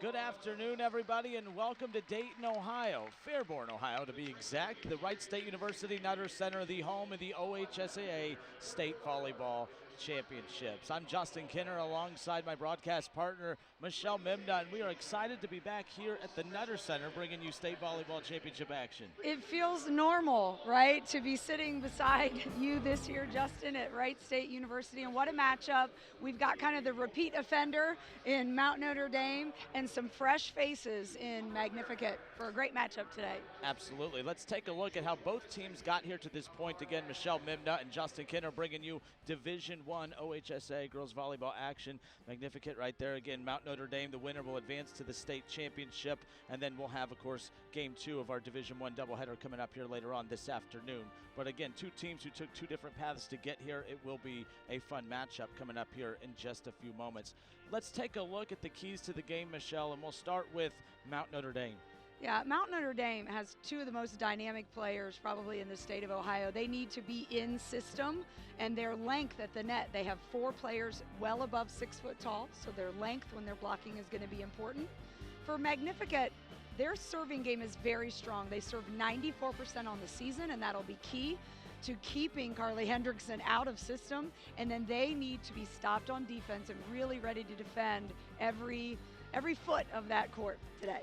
Good afternoon, everybody, and welcome to Dayton, Ohio, Fairborn, Ohio, to be exact. The Wright State University Notre Center, the home of the OHSAA State Volleyball Championships. I'm Justin Kinner alongside my broadcast partner, Michelle Mimda, and we are excited to be back here at the Notre Center bringing you State Volleyball Championship action. It feels normal, right, to be sitting beside you this year, Justin, at Wright State University, and what a matchup. We've got kind of the repeat offender in Mount Notre Dame and some fresh faces in Magnificat for a great matchup today. Absolutely. Let's take a look at how both teams got here to this point. Again, Michelle Mimda and Justin Kinner bringing you Division I OHSAA girls volleyball action. Magnificat right there. Again, Mount Notre Dame, the winner will advance to the state championship, and then we'll have, of course, Game 2 of our Division I doubleheader coming up here later on this afternoon. But again, two teams who took two different paths to get here. It will be a fun matchup coming up here in just a few moments. Let's take a look at the keys to the game, Michelle, and we'll start with Mount Notre Dame. Yeah, Mount Notre Dame has two of the most dynamic players probably in the state of Ohio. They need to be in system, and their length at the net, they have 4 players well above 6 foot tall, so their length when they're blocking is going to be important. For Magnificat, their serving game is very strong. They serve 94% on the season, and that'll be key to keeping Carly Hendrickson out of system, and then they need to be stopped on defense and really ready to defend every foot of that court today.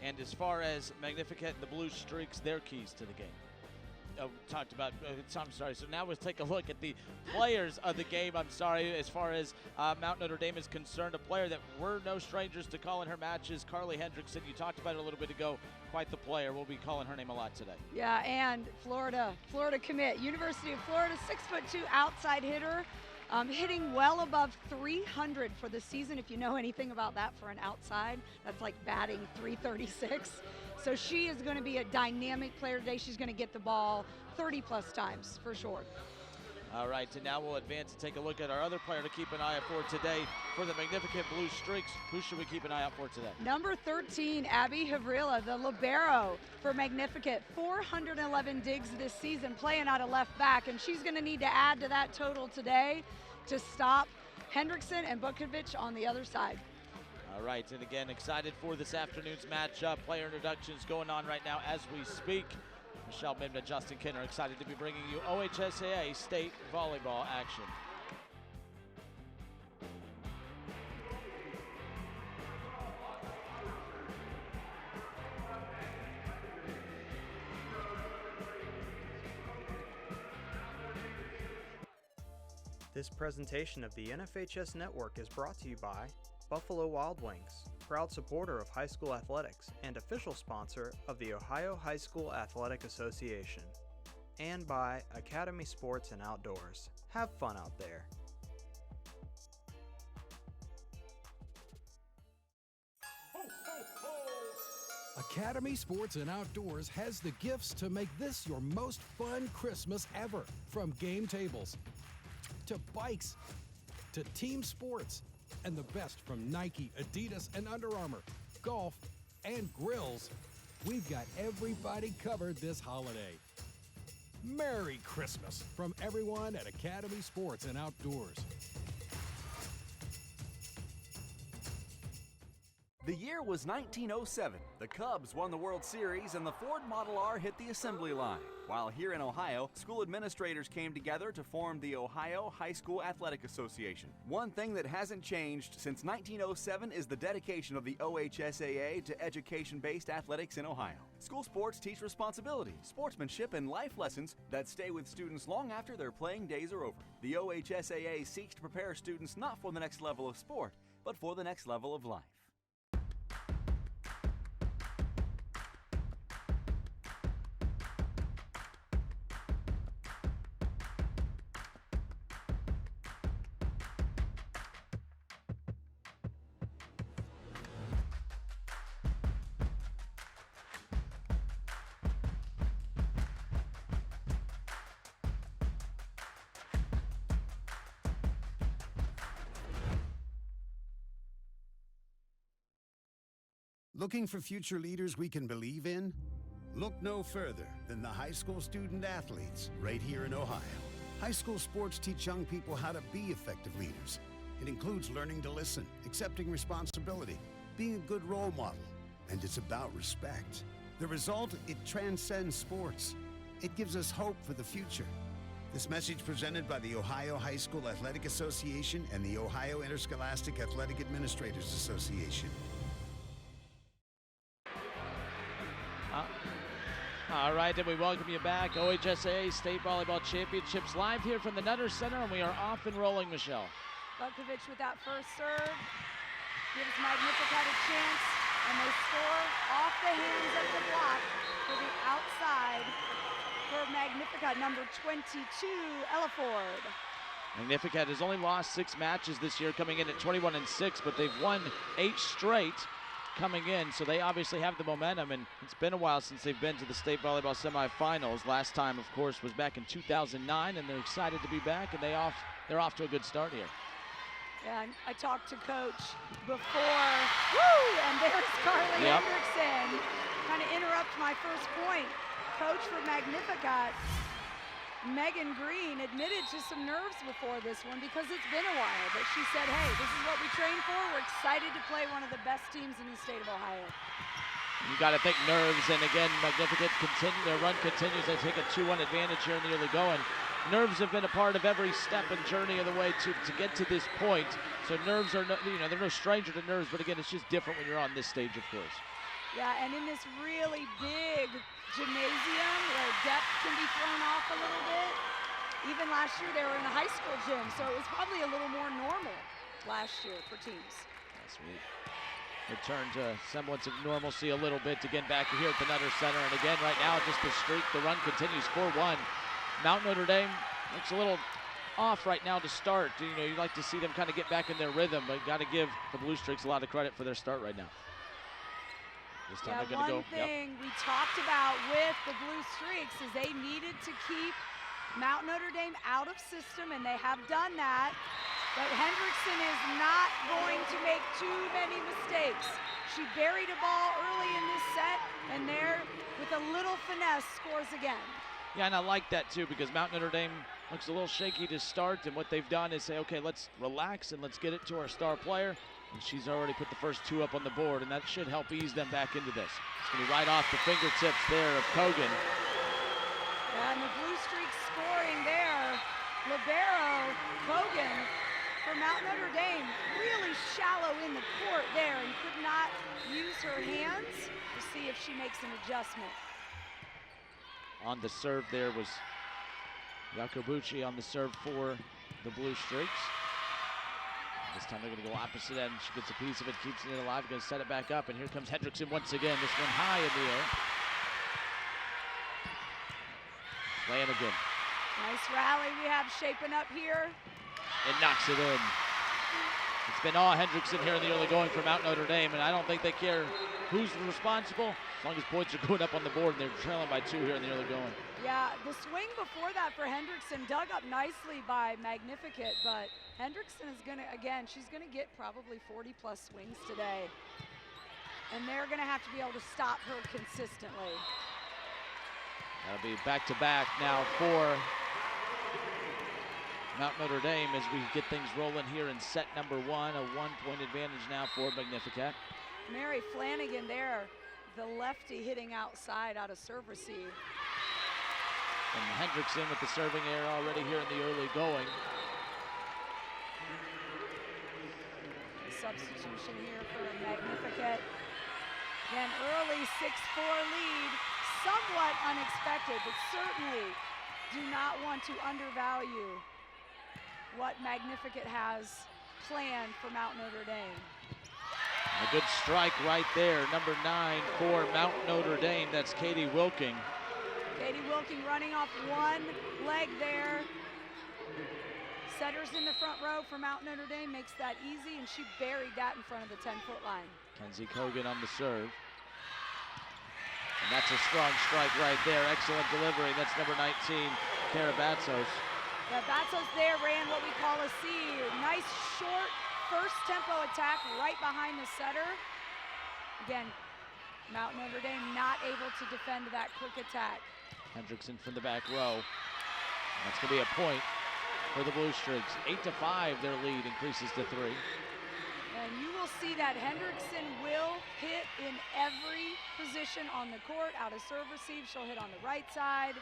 And as far as Magnificat and the Blue Streaks, their keys to the game. Talked about, I'm sorry, so now we'll take a look at the players of the game. I'm sorry, as far as Mount Notre Dame is concerned, a player that we're no strangers to calling her matches, Carly Hendrickson. You talked about it a little bit ago, quite the player. We'll be calling her name a lot today. Yeah, and Florida commit, University of Florida, 6'2" outside hitter. Hitting well above 300 for the season. If you know anything about that for an outside, that's like batting 336. So she is going to be a dynamic player today. She's going to get the ball 30-plus times for sure. All right, and now we'll advance and take a look at our other player to keep an eye out for today. For the Magnificat Blue Streaks, who should we keep an eye out for today? Number 13, Abby Havrila, the libero for Magnificat. 411 digs this season, playing out of left back, and she's going to need to add to that total today to stop Hendrickson and Bukovic on the other side. All right, and again, excited for this afternoon's matchup. Player introductions going on right now as we speak. Michelle Mimda, Justin Kinner, excited to be bringing you OHSAA State Volleyball action. This presentation of the NFHS Network is brought to you by Buffalo Wild Wings, proud supporter of high school athletics and official sponsor of the Ohio High School Athletic Association, and by Academy Sports and Outdoors. Have fun out there. Academy Sports and Outdoors has the gifts to make this your most fun Christmas ever. From game tables, to bikes, to team sports, and the best from Nike, Adidas, and Under Armour, golf, and grills. We've got everybody covered this holiday. Merry Christmas from everyone at Academy Sports and Outdoors. The year was 1907. The Cubs won the World Series and the Ford Model R hit the assembly line. While here in Ohio, school administrators came together to form the Ohio High School Athletic Association. One thing that hasn't changed since 1907 is the dedication of the OHSAA to education-based athletics in Ohio. School sports teach responsibility, sportsmanship, and life lessons that stay with students long after their playing days are over. The OHSAA seeks to prepare students not for the next level of sport, but for the next level of life. Looking for future leaders we can believe in? Look no further than the high school student athletes right here in Ohio. High school sports teach young people how to be effective leaders. It includes learning to listen, accepting responsibility, being a good role model, and it's about respect. The result, it transcends sports. It gives us hope for the future. This message presented by the Ohio High School Athletic Association and the Ohio Interscholastic Athletic Administrators Association. All right, and we welcome you back. OHSAA State Volleyball Championships live here from the Notre Center, and we are off and rolling, Michelle. Bukovic with that first serve gives Magnificat a chance, and they score off the hands of the block for the outside for Magnificat, number 22, Ella Ford. Magnificat has only lost 6 matches this year, coming in at 21-6, but they've won 8 straight coming in, so they obviously have the momentum, and it's been a while since they've been to the state volleyball semifinals. Last time, of course, was back in 2009, and they're excited to be back, and they're off to a good start here. Yeah, I talked to Coach before, woo, and there's Carly Hendrickson. Kind of interrupt my first point. Coach for Magnificat, Megan Green, admitted to some nerves before this one because it's been a while, but she said, hey, this is what we train for. We're excited to play one of the best teams in the state of Ohio. You got to think nerves, and again, Magnificat their run continues. They take a 2-1 advantage here in the early going. Nerves have been a part of every step and journey of the way to get to this point. So nerves are, they're no stranger to nerves, but again, it's just different when you're on this stage, of course. Yeah, and in this really big gymnasium where depth can be thrown off a little bit. Even last year they were in a high school gym, so it was probably a little more normal last year for teams. Yes, we return to semblance of normalcy a little bit again back here at the Notre Center. And again, right now, just the streak, the run continues 4-1. Mount Notre Dame looks a little off right now to start. You'd like to see them kind of get back in their rhythm, but got to give the Blue Streaks a lot of credit for their start right now. This time they're going to go. One thing we talked about with the Blue Streaks is they needed to keep Mount Notre Dame out of system, and they have done that. But Hendrickson is not going to make too many mistakes. She buried a ball early in this set, and there, with a little finesse, scores again. Yeah, and I like that too, because Mount Notre Dame looks a little shaky to start, and what they've done is say, okay, let's relax and let's get it to our star player. And she's already put the first 2 up on the board, and that should help ease them back into this. It's going to be right off the fingertips there of Kogan. Yeah, and the Blue Streaks scoring there. Libero Kogan for Mount Notre Dame, really shallow in the court there and could not use her hands to see if she makes an adjustment. On the serve there was Jacobucci on the serve for the Blue Streaks. This time they're going to go opposite end. She gets a piece of it, keeps it alive, going to set it back up, and here comes Hendrickson once again. This one high in the air. Flanagan. Nice rally we have shaping up here. And knocks it in. It's been all Hendrickson here in the early going for Mount Notre Dame, and I don't think they care who's responsible as long as points are going up on the board, and they're trailing by 2 here in the early going. Yeah, the swing before that for Hendrickson dug up nicely by Magnificat, but Hendrickson is going to, again, she's going to get probably 40-plus swings today. And they're going to have to be able to stop her consistently. That'll be back-to-back now for Mount Notre Dame as we get things rolling here in set number 1. A 1-point advantage now for Magnificat. Mary Flanagan there, the lefty hitting outside out of serve receive. And Hendrickson with the serving error already here in the early going. A substitution here for Magnificat. Again, early 6-4 lead, somewhat unexpected, but certainly do not want to undervalue what Magnificat has planned for Mount Notre Dame. A good strike right there, number 9 for Mount Notre Dame. That's Katie Wilking. Katie Wilking running off one leg there. Setters in the front row for Mount Notre Dame makes that easy, and she buried that in front of the 10-foot line. Kenzie Kogan on the serve. And that's a strong strike right there. Excellent delivery. That's number 19, Kara Batsos. Yeah, Batsos there ran what we call a C. Nice short first tempo attack right behind the setter. Again, Mount Notre Dame not able to defend that quick attack. Hendrickson from the back row. That's going to be a point for the Blue Streaks. 8-5, their lead increases to 3. And And you will see that Hendrickson will hit in every position on the court. Out of serve receive, she'll hit on the right side.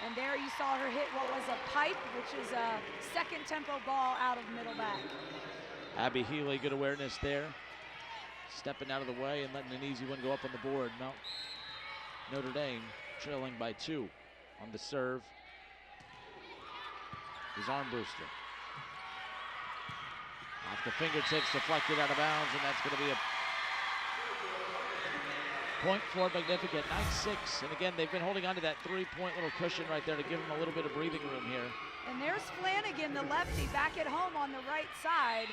And there you saw her hit what was a pipe, which is a second tempo ball out of middle back. Abby Healy, good awareness there. Stepping out of the way and letting an easy one go up on the board. Notre Dame trailing by 2 on the serve. Is Armbruster. Off the fingertips, deflected out of bounds, and that's going to be a point for Magnificat, 9-6. And again, they've been holding on to that 3-point little cushion right there to give them a little bit of breathing room here. And there's Flanagan, the lefty, back at home on the right side.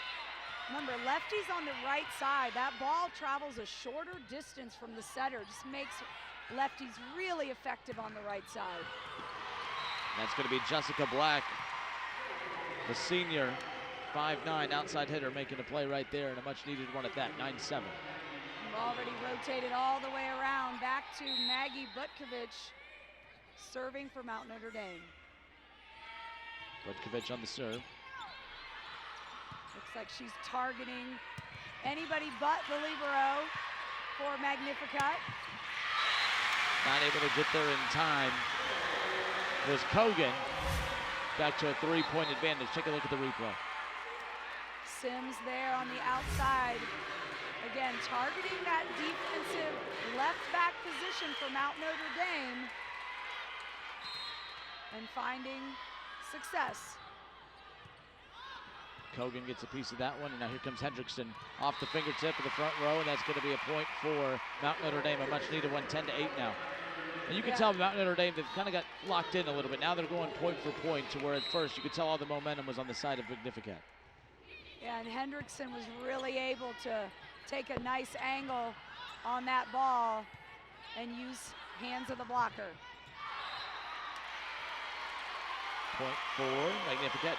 Remember, lefties on the right side. That ball travels a shorter distance from the setter. Just makes lefties really effective on the right side. And that's going to be Jessica Black, the senior, 5'9", outside hitter, making a play right there, and a much-needed one at that, 9-7. We've already rotated all the way around. Back to Maggie Butkovich, serving for Mount Notre Dame. Butkovich on the serve. Looks like she's targeting anybody but the libero for Magnificat. Not able to get there in time was Kogan. Back to a 3-point advantage. Take a look at the replay. Sims there on the outside. Again, targeting that defensive left back position for Mount Notre Dame and finding success. Kogan gets a piece of that one, and now here comes Hendrickson off the fingertip of the front row, and that's going to be a point for Mount Notre Dame, a much-needed one, 10-8 now. And you can tell Mount Notre Dame, they've kind of got locked in a little bit. Now they're going point for point, to where at first you could tell all the momentum was on the side of Magnificat. Yeah, and Hendrickson was really able to take a nice angle on that ball and use hands of the blocker. Point for Magnificat.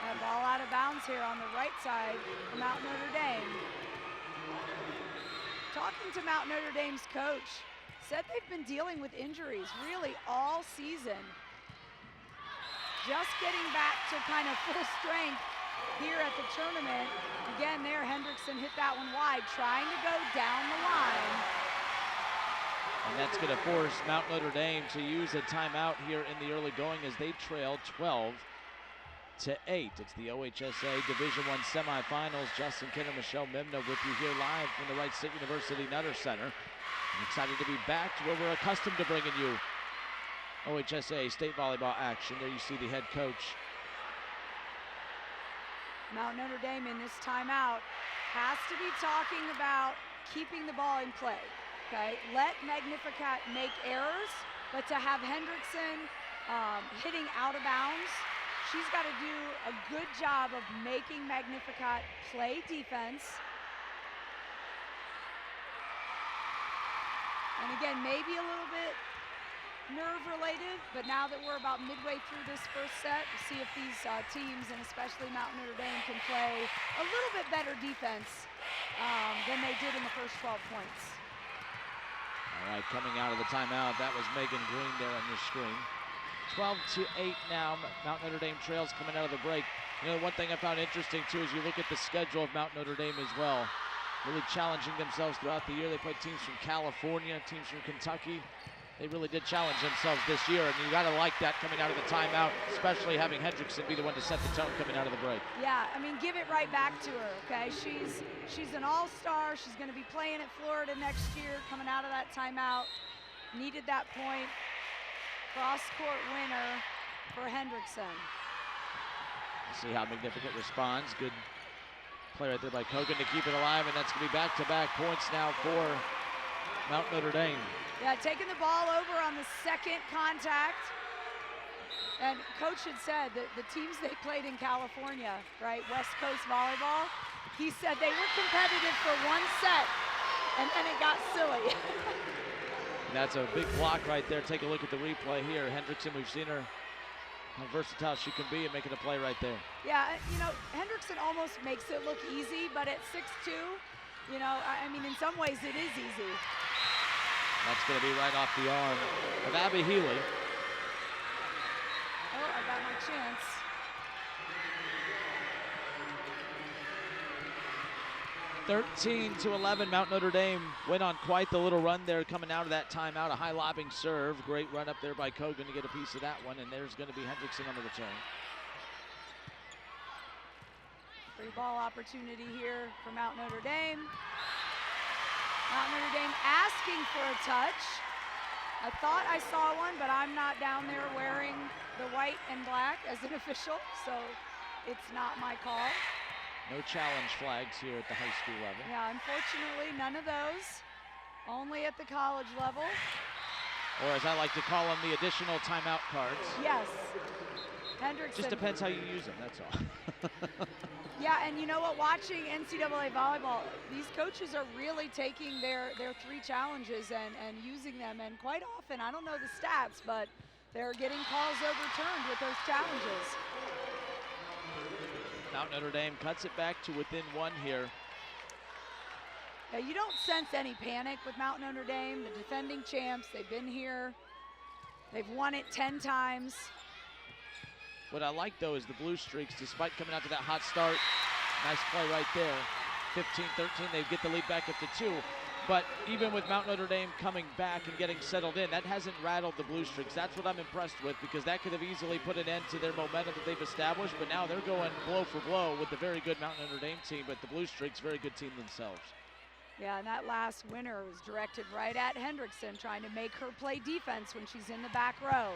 That ball out of bounds here on the right side for Mount Notre Dame. Talking to Mount Notre Dame's coach, said they've been dealing with injuries really all season. Just getting back to kind of full strength here at the tournament. Again, there Hendrickson hit that one wide, trying to go down the line. And that's going to force Mount Notre Dame to use a timeout here in the early going as they trail 12-8. It's the OHSAA Division I semifinals. Justin Kinner, Michelle Mimna with you here live from the Wright State University Nutter Center. I'm excited to be back to where we're accustomed to bringing you OHSAA state volleyball action. There you see the head coach. Mount Notre Dame in this timeout has to be talking about keeping the ball in play, okay? Let Magnificat make errors, but to have Hendrickson hitting out of bounds, she's got to do a good job of making Magnificat play defense. And again, maybe a little bit nerve-related, but now that we're about midway through this first set, we'll see if these teams, and especially Mount Notre Dame, can play a little bit better defense than they did in the first 12 points. All right, coming out of the timeout, that was Megan Green there on your screen. 12-8 now, Mount Notre Dame trails coming out of the break. You know, one thing I found interesting, too, is you look at the schedule of Mount Notre Dame as well. Really challenging themselves throughout the year. They played teams from California, teams from Kentucky. They really did challenge themselves this year, and you gotta like that coming out of the timeout, especially having Hendrickson be the one to set the tone coming out of the break. Yeah, I mean, give it right back to her, okay? She's an all-star. She's gonna be playing at Florida next year, coming out of that timeout. Needed that point. Cross-court winner for Hendrickson. See how Magnificat responds. Good play right there by Kogan to keep it alive, and that's gonna be back-to-back points now for Mount Notre Dame. Yeah, taking the ball over on the second contact. And Coach had said that the teams they played in California, right, West Coast Volleyball, he said they were competitive for one set, and then it got silly. That's a big block right there. Take a look at the replay here. Hendrickson, we've seen her, how versatile she can be, and making a play right there. Yeah, you know, Hendrickson almost makes it look easy, but at 6'2", you know, I mean, in some ways it is easy. That's going to be right off the arm of Abby Healy. Oh, I got my chance. 13-11, Mount Notre Dame went on quite the little run there coming out of that timeout. A high lobbing serve. Great run up there by Kogan to get a piece of that one, and there's going to be Hendrickson on the return. Free ball opportunity here for Mount Notre Dame. Mount Notre Dame asking for a touch. I thought I saw one, but I'm not down there wearing the white and black as an official, so it's not my call. No challenge flags here at the high school level. Yeah, unfortunately, none of those. Only at the college level. Or as I like to call them, the additional timeout cards. Yes. Hendrickson. Just depends how you use them, that's all. Yeah, and you know what? Watching NCAA volleyball, these coaches are really taking their 3 challenges and using them. And quite often, I don't know the stats, but they're getting calls overturned with those challenges. Mount Notre Dame cuts it back to within 1 here. Yeah, you don't sense any panic with Mount Notre Dame, the defending champs. They've been here. They've won it 10 times. What I like, though, is the Blue Streaks, despite coming out to that hot start. Nice play right there. 15-13, they get the lead back up to 2. But even with Mount Notre Dame coming back and getting settled in, that hasn't rattled the Blue Streaks. That's what I'm impressed with, because that could have easily put an end to their momentum that they've established. But now they're going blow for blow with the very good Mount Notre Dame team, but the Blue Streaks, very good team themselves. Yeah, and that last winner was directed right at Hendrickson, trying to make her play defense when she's in the back row.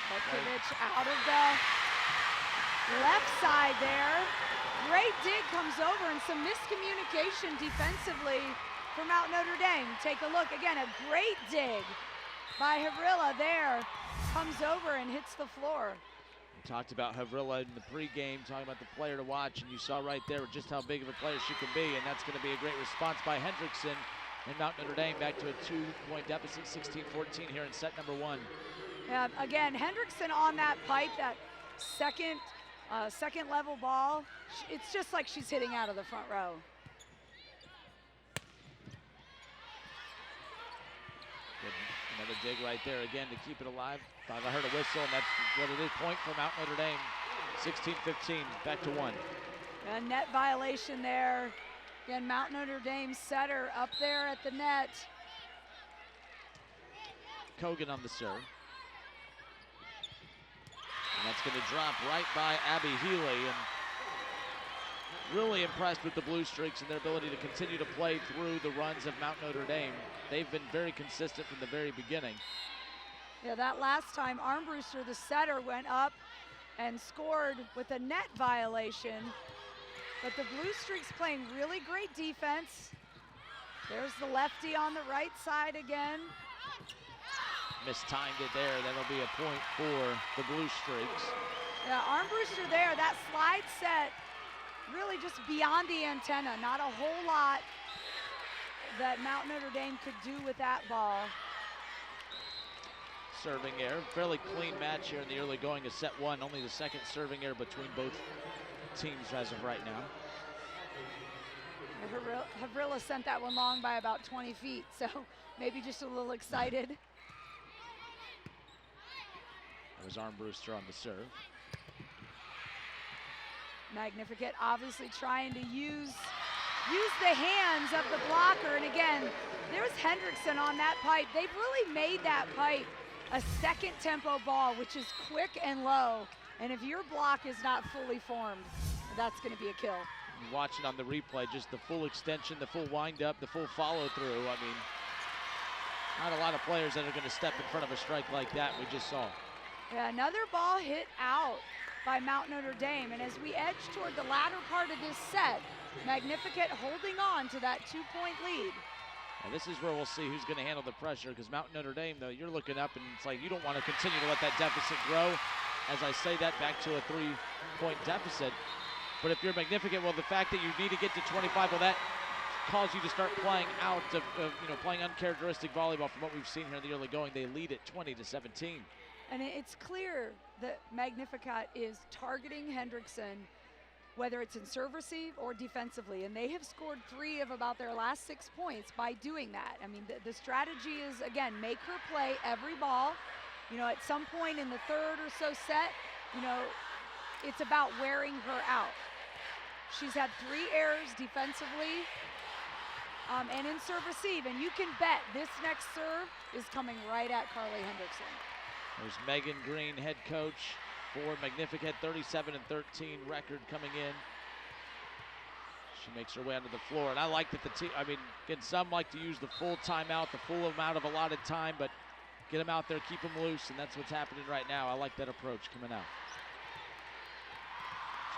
Petkovic out of the left side there. Great dig comes over, and some miscommunication defensively for Mount Notre Dame. Take a look. Again, a great dig by Havrilla there. Comes over and hits the floor. We talked about Havrilla in the pregame, talking about the player to watch, and you saw right there just how big of a player she can be, and that's going to be a great response by Hendrickson. And Mount Notre Dame back to a 2-point deficit, 16-14 here in set number 1. Yeah, again, Hendrickson on that pipe, that second level ball. It's just like she's hitting out of the front row. Good. Another dig right there again to keep it alive. Thought I heard a whistle, and that's what it is. Point for Mount Notre Dame. 16-15, back to 1. A net violation there. Again, Mount Notre Dame setter up there at the net. Kogan on the serve. And that's going to drop right by Abby Healy. And really impressed with the Blue Streaks and their ability to continue to play through the runs of Mount Notre Dame. They've been very consistent from the very beginning. Yeah, that last time, Armbruster, the setter, went up and scored with a net violation. But the Blue Streaks playing really great defense. There's the lefty on the right side again. Mistimed it there. That'll be a point for the Blue Streaks. Yeah, Armbruster there, that slide set, really just beyond the antenna. Not a whole lot that Mount Notre Dame could do with that ball. Serving error, fairly clean match here in the early going of set 1. Only the second serving error between both teams as of right now. Havrilla sent that one long by about 20 feet, so maybe just a little excited. That was Armbruster on the serve. Magnificat obviously trying to use the hands of the blocker, and again, there's Hendrickson on that pipe. They've really made that pipe a second tempo ball, which is quick and low, and if your block is not fully formed, that's going to be a kill. Watching on the replay, just the full extension, the full wind up, the full follow through. I mean, not a lot of players that are going to step in front of a strike like that we just saw. Yeah, another ball hit out by Mount Notre Dame, and as we edge toward the latter part of this set, Magnificat holding on to that 2-point lead. And this is where we'll see who's going to handle the pressure, because Mount Notre Dame, though, you're looking up and it's like you don't want to continue to let that deficit grow. As I say that, back to a 3-point deficit. But if you're Magnificat, well, the fact that you need to get to 25, well, that calls you to start playing out of playing uncharacteristic volleyball from what we've seen here in the early going. They lead it 20-17. And it's clear that Magnificat is targeting Hendrickson, whether it's in serve receive or defensively, and they have scored 3 of about their last 6 points by doing that. I mean, the strategy is, again, make her play every ball. At some point in the third or so set, it's about wearing her out. She's had 3 errors defensively and in serve receive, and you can bet this next serve is coming right at Carly Hendrickson. There's Megan Green, head coach for Magnificat, 37-13 record coming in. She makes her way onto the floor, and I like that the team, I mean, again, some like to use the full timeout, the full amount of allotted time, but get them out there, keep them loose, and that's what's happening right now. I like that approach coming out.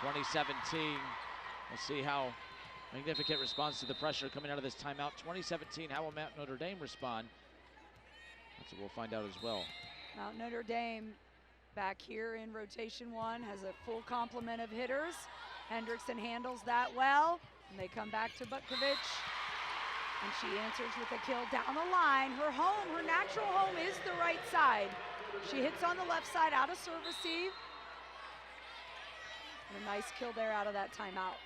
2017, we'll see how Magnificat responds to the pressure coming out of this timeout. 2017, how will Mount Notre Dame respond? That's what we'll find out as well. Mount Notre Dame back here in rotation 1 has a full complement of hitters. Hendrickson handles that well, and they come back to Butkovich, and she answers with a kill down the line. Her home, her natural home is the right side. She hits on the left side out of serve receive. And a nice kill there out of that timeout.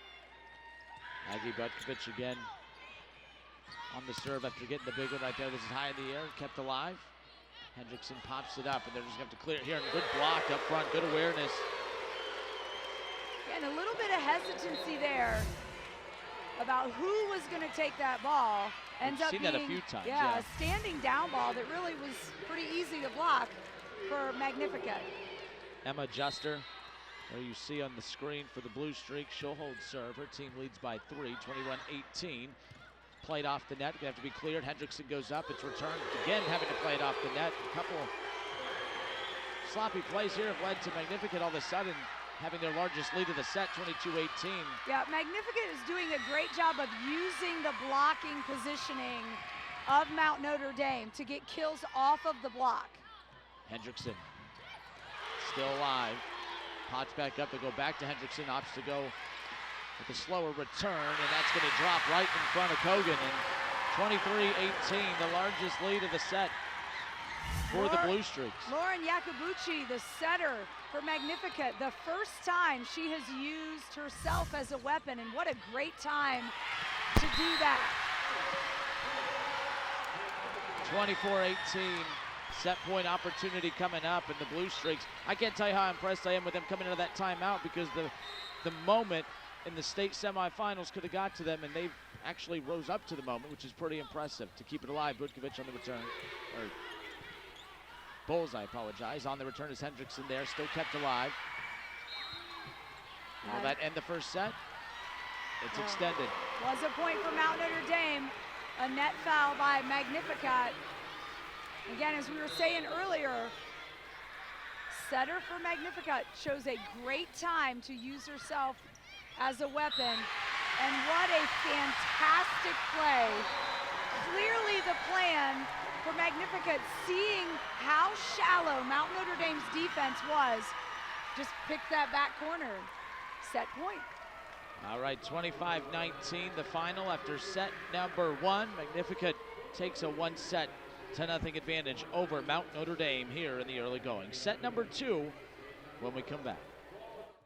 Maggie Butkovich again on the serve after getting the big one right there. This is high in the air, kept alive. Hendrickson pops it up, and they're just going to have to clear it here. And good block up front, good awareness. And a little bit of hesitancy there about who was going to take that ball. Ends up being that a few times. Yeah, a standing down ball that really was pretty easy to block for Magnificat. Emma Juster, there you see on the screen for the Blue Streak. She'll hold serve. Her team leads by 3, 21-18. Played off the net, gonna have to be cleared. Hendrickson goes up, it's returned. Again, having to play it off the net. A couple sloppy plays here have led to Magnificat all of a sudden having their largest lead of the set, 22-18. Yeah, Magnificat is doing a great job of using the blocking positioning of Mount Notre Dame to get kills off of the block. Hendrickson still alive. Pots back up, they go back to Hendrickson, opts to go with a slower return, and that's going to drop right in front of Kogan. And 23-18, the largest lead of the set for the Blue Streaks. Lauren Yakubuchi, the setter for Magnificat, the first time she has used herself as a weapon, and what a great time to do that. 24-18, set point opportunity coming up, and the Blue Streaks, I can't tell you how impressed I am with them coming out of that timeout, because the moment in the state semifinals could have got to them, and they actually rose up to the moment, which is pretty impressive to keep it alive. Butkovich on the return, or Bowles, I apologize. On the return is Hendrickson there, still kept alive. Will that end the first set? It's extended. Was a point for Mount Notre Dame. A net foul by Magnificat. Again, as we were saying earlier, setter for Magnificat shows a great time to use herself as a weapon. And what a fantastic play. Clearly the plan for Magnificat, seeing how shallow Mount Notre Dame's defense was, just picked that back corner, set point. All right, 25-19, the final after set number 1. Magnificat takes a 1-set 10-0 advantage over Mount Notre Dame here in the early going. Set number 2 when we come back.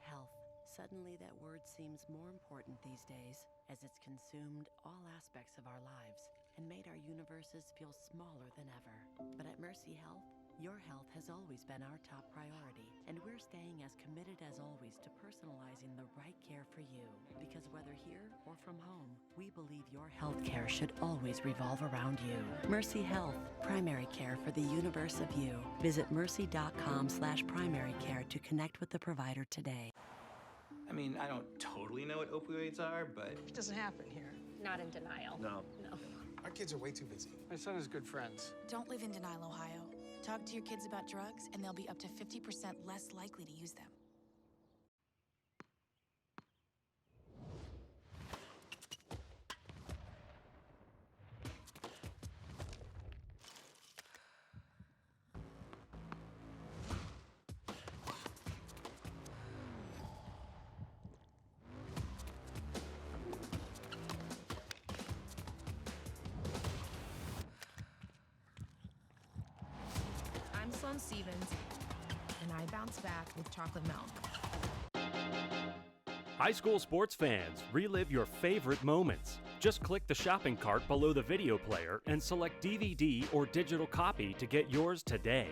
Health. Suddenly that word seems more important these days, as it's consumed all aspects of our lives and made our universes feel smaller than ever. But at Mercy Health, your health has always been our top priority, and we're staying as committed as always to personalizing the right care for you. Because whether here or from home, we believe your health care should always revolve around you. Mercy Health, primary care for the universe of you. Visit mercy.com/primary care to connect with the provider today. I mean, I don't totally know what opioids are, but It doesn't happen here. Not in denial. no. Our kids are way too busy. My son has good friends. Don't live in denial, Ohio. Talk to your kids about drugs, and they'll be up to 50% less likely to use them. I'm Sloan Stevens, and I bounce back with chocolate milk. High school sports fans, relive your favorite moments. Just click the shopping cart below the video player and select DVD or digital copy to get yours today.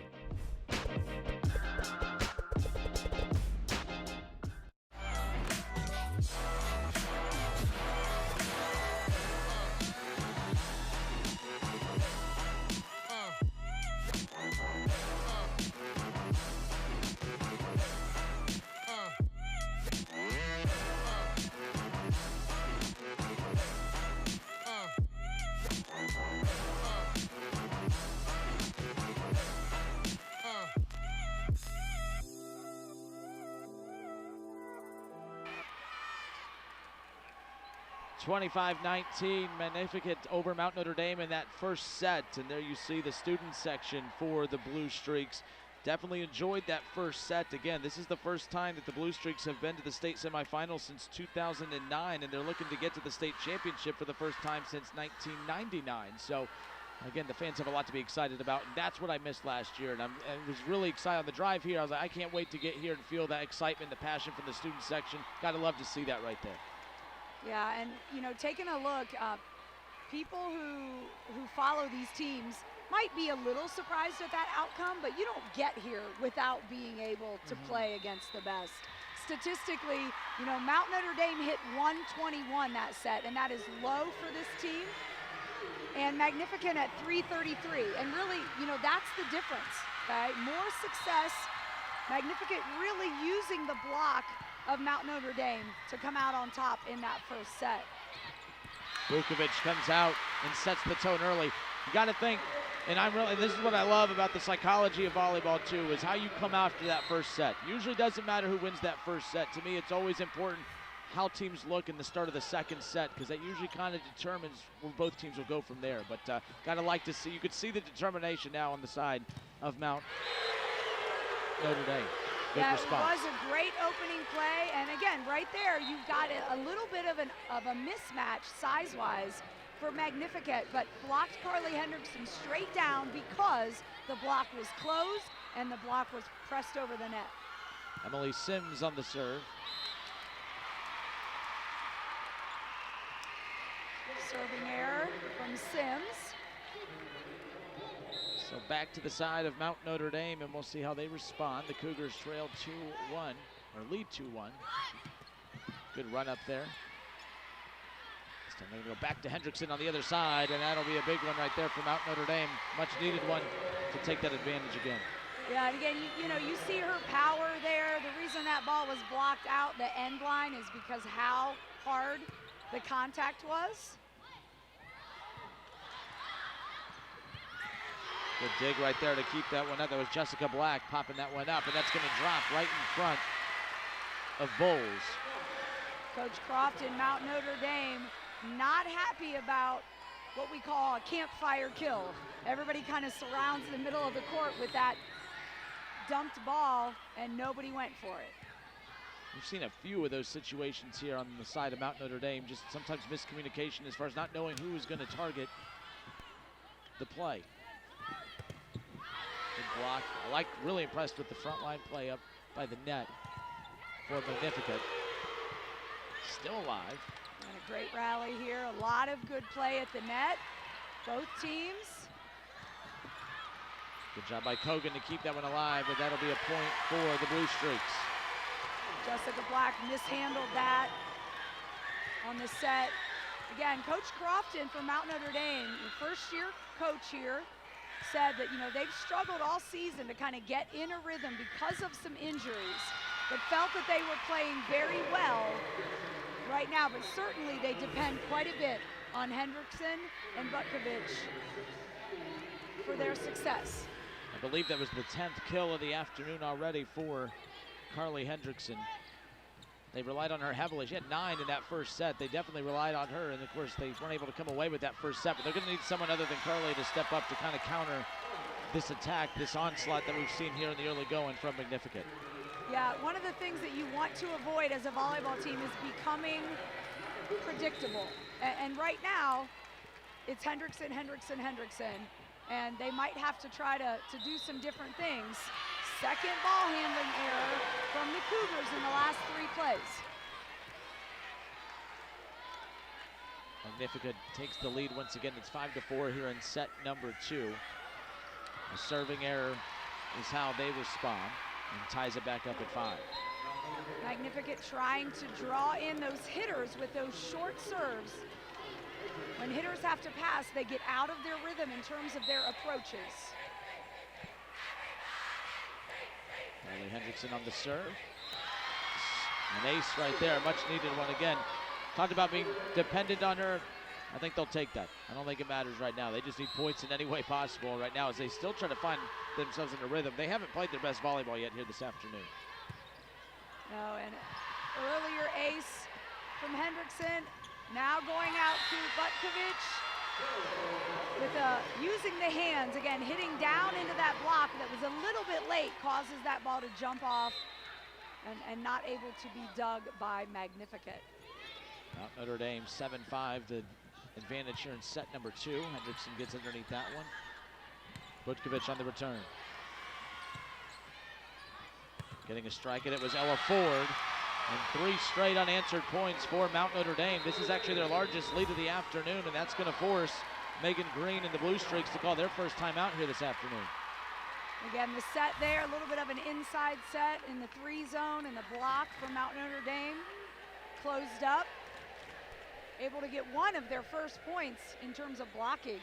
25-19, Magnificat over Mount Notre Dame in that first set. And there you see the student section for the Blue Streaks. Definitely enjoyed that first set. Again, this is the first time that the Blue Streaks have been to the state semifinals since 2009, and they're looking to get to the state championship for the first time since 1999. So, again, the fans have a lot to be excited about, and that's what I missed last year. And I was really excited on the drive here. I was like, I can't wait to get here and feel that excitement, the passion from the student section. Gotta love to see that right there. Yeah, and you know, taking a look, people who follow these teams might be a little surprised at that outcome, but you don't get here without being able to play against the best. Statistically, you know, Mount Notre Dame hit 121 that set, and that is low for this team. And Magnificat at 333, and really, you know, that's the difference, right? More success, Magnificat really using the block of Mount Notre Dame to come out on top in that first set. Vukovic comes out and sets the tone early. You got to think, and this is what I love about the psychology of volleyball too, is how you come after that first set. Usually doesn't matter who wins that first set. To me, it's always important how teams look in the start of the second set, because that usually kind of determines where both teams will go from there. But gotta like to see, you could see the determination now on the side of Mount Notre Dame. Good response. It was a great opening play, and again, right there, you've got a little bit of a mismatch size-wise for Magnificat, but blocked Carly Hendrickson straight down because the block was closed and the block was pressed over the net. Emily Sims on the serve. Serving error from Sims. So back to the side of Mount Notre Dame, and we'll see how they respond. The Cougars trail 2-1, or lead 2-1. Good run up there. This time they're gonna go back to Hendrickson on the other side, and that'll be a big one right there for Mount Notre Dame. Much needed one to take that advantage again. Yeah, and again, you know, you see her power there. The reason that ball was blocked out the end line is because how hard the contact was. Good dig right there to keep that one up. That was Jessica Black popping that one up, and that's going to drop right in front of Bowles. Coach Crofton, Mount Notre Dame, not happy about what we call a campfire kill. Everybody kind of surrounds the middle of the court with that dumped ball, and nobody went for it. We've seen a few of those situations here on the side of Mount Notre Dame, just sometimes miscommunication as far as not knowing who is going to target the play. Good block. Really impressed with the front line play up by the net for Magnificat. Still alive. And a great rally here. A lot of good play at the net. Both teams. Good job by Kogan to keep that one alive, but that'll be a point for the Blue Streaks. Jessica Black mishandled that on the set. Again, Coach Crofton from Mount Notre Dame, the first-year coach here, said that, you know, they've struggled all season to kind of get in a rhythm because of some injuries, but felt that they were playing very well right now, but certainly they depend quite a bit on Hendrickson and Vukovic for their success. I believe that was the 10th kill of the afternoon already for Carly Hendrickson. They relied on her heavily. She had 9 in that first set. They definitely relied on her, and of course they weren't able to come away with that first set, but they're gonna need someone other than Carly to step up to kind of counter this attack, this onslaught that we've seen here in the early going from Magnificat. Yeah, one of the things that you want to avoid as a volleyball team is becoming predictable. And right now, it's Hendrickson, Hendrickson, Hendrickson, and they might have to try to do some different things. Second ball handling error from the Cougars in the last 3 plays. Magnificat takes the lead once again. It's 5-4 here in set number 2. A serving error is how they respond and ties it back up at 5. Magnificat trying to draw in those hitters with those short serves. When hitters have to pass, they get out of their rhythm in terms of their approaches. Carly Hendrickson on the serve. An ace right there, much needed one again. Talked about being dependent on her. I think they'll take that. I don't think it matters right now. They just need points in any way possible right now as they still try to find themselves in a rhythm. They haven't played their best volleyball yet here this afternoon. No, and earlier ace from Hendrickson. Now going out to Butkovich with using the hands, again, hitting down into that block that was a little bit late, causes that ball to jump off and not able to be dug by Magnificat. Mount Notre Dame 7-5, the advantage here in set number 2. Hendrickson gets underneath that one. Butkovich on the return. Getting a strike, and it was Ella Ford. And 3 straight unanswered points for Mount Notre Dame. This is actually their largest lead of the afternoon, and that's going to force Megan Green and the Blue Streaks to call their first timeout here this afternoon. Again, the set there, a little bit of an inside set in the 3 zone, and the block from Mount Notre Dame closed up. Able to get one of their first points in terms of blocking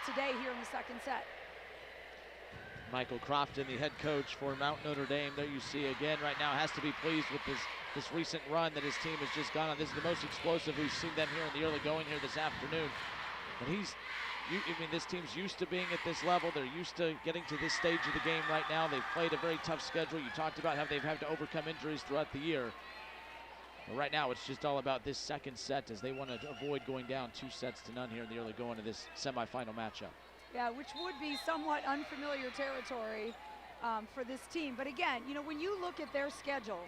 today here in the second set. Michael Crofton, the head coach for Mount Notre Dame, there you see again right now, has to be pleased with this recent run that his team has just gone on. This is the most explosive we've seen them here in the early going here this afternoon. But this team's used to being at this level. They're used to getting to this stage of the game right now. They've played a very tough schedule. You talked about how they've had to overcome injuries throughout the year. But right now, it's just all about this second set as they want to avoid going down 2-0 here in the early going of this semifinal matchup. Yeah, which would be somewhat unfamiliar territory for this team. But again, when you look at their schedule,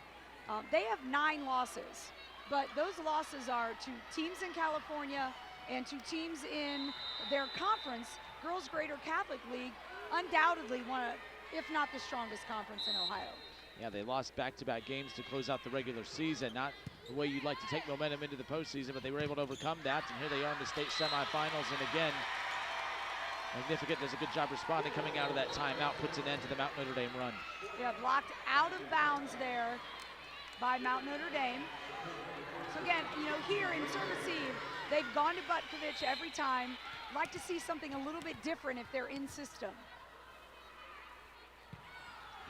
they have 9 losses. But those losses are to teams in California and to teams in their conference. Girls Greater Catholic League, undoubtedly one of, if not the strongest conference in Ohio. Yeah, they lost back-to-back games to close out the regular season. Not the way you'd like to take momentum into the postseason, but they were able to overcome that. And here they are in the state semifinals. And again, Magnificat does a good job responding, coming out of that timeout, puts an end to the Mount Notre Dame run. Yeah, blocked out of bounds there by Mount Notre Dame. So again, here in service eve, they've gone to Butkovich every time. Like to see something a little bit different if they're in system.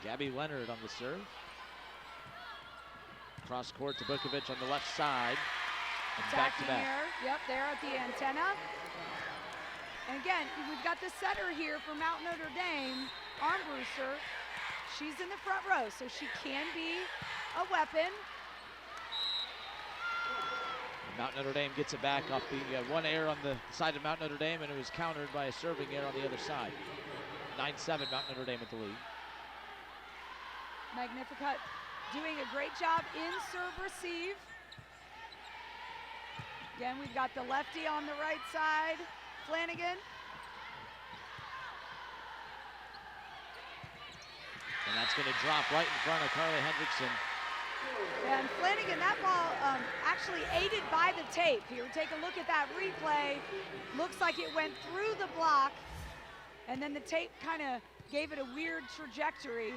Gabby Leonard on the serve. Cross court to Butkovich on the left side. And back to back. Yep, there at the antenna. And again, we've got the setter here for Mount Notre Dame, Armbruster. She's in the front row, so she can be a weapon. And Mount Notre Dame gets it back off the one error on the side of Mount Notre Dame, and it was countered by a serving error on the other side. 9-7, Mount Notre Dame at the lead. Magnificat doing a great job in serve receive. Again, we've got the lefty on the right side, Flanagan. And that's going to drop right in front of Carly Hendrickson. And Flanagan, that ball actually aided by the tape. Here, take a look at that replay. Looks like it went through the block, and then the tape kind of gave it a weird trajectory.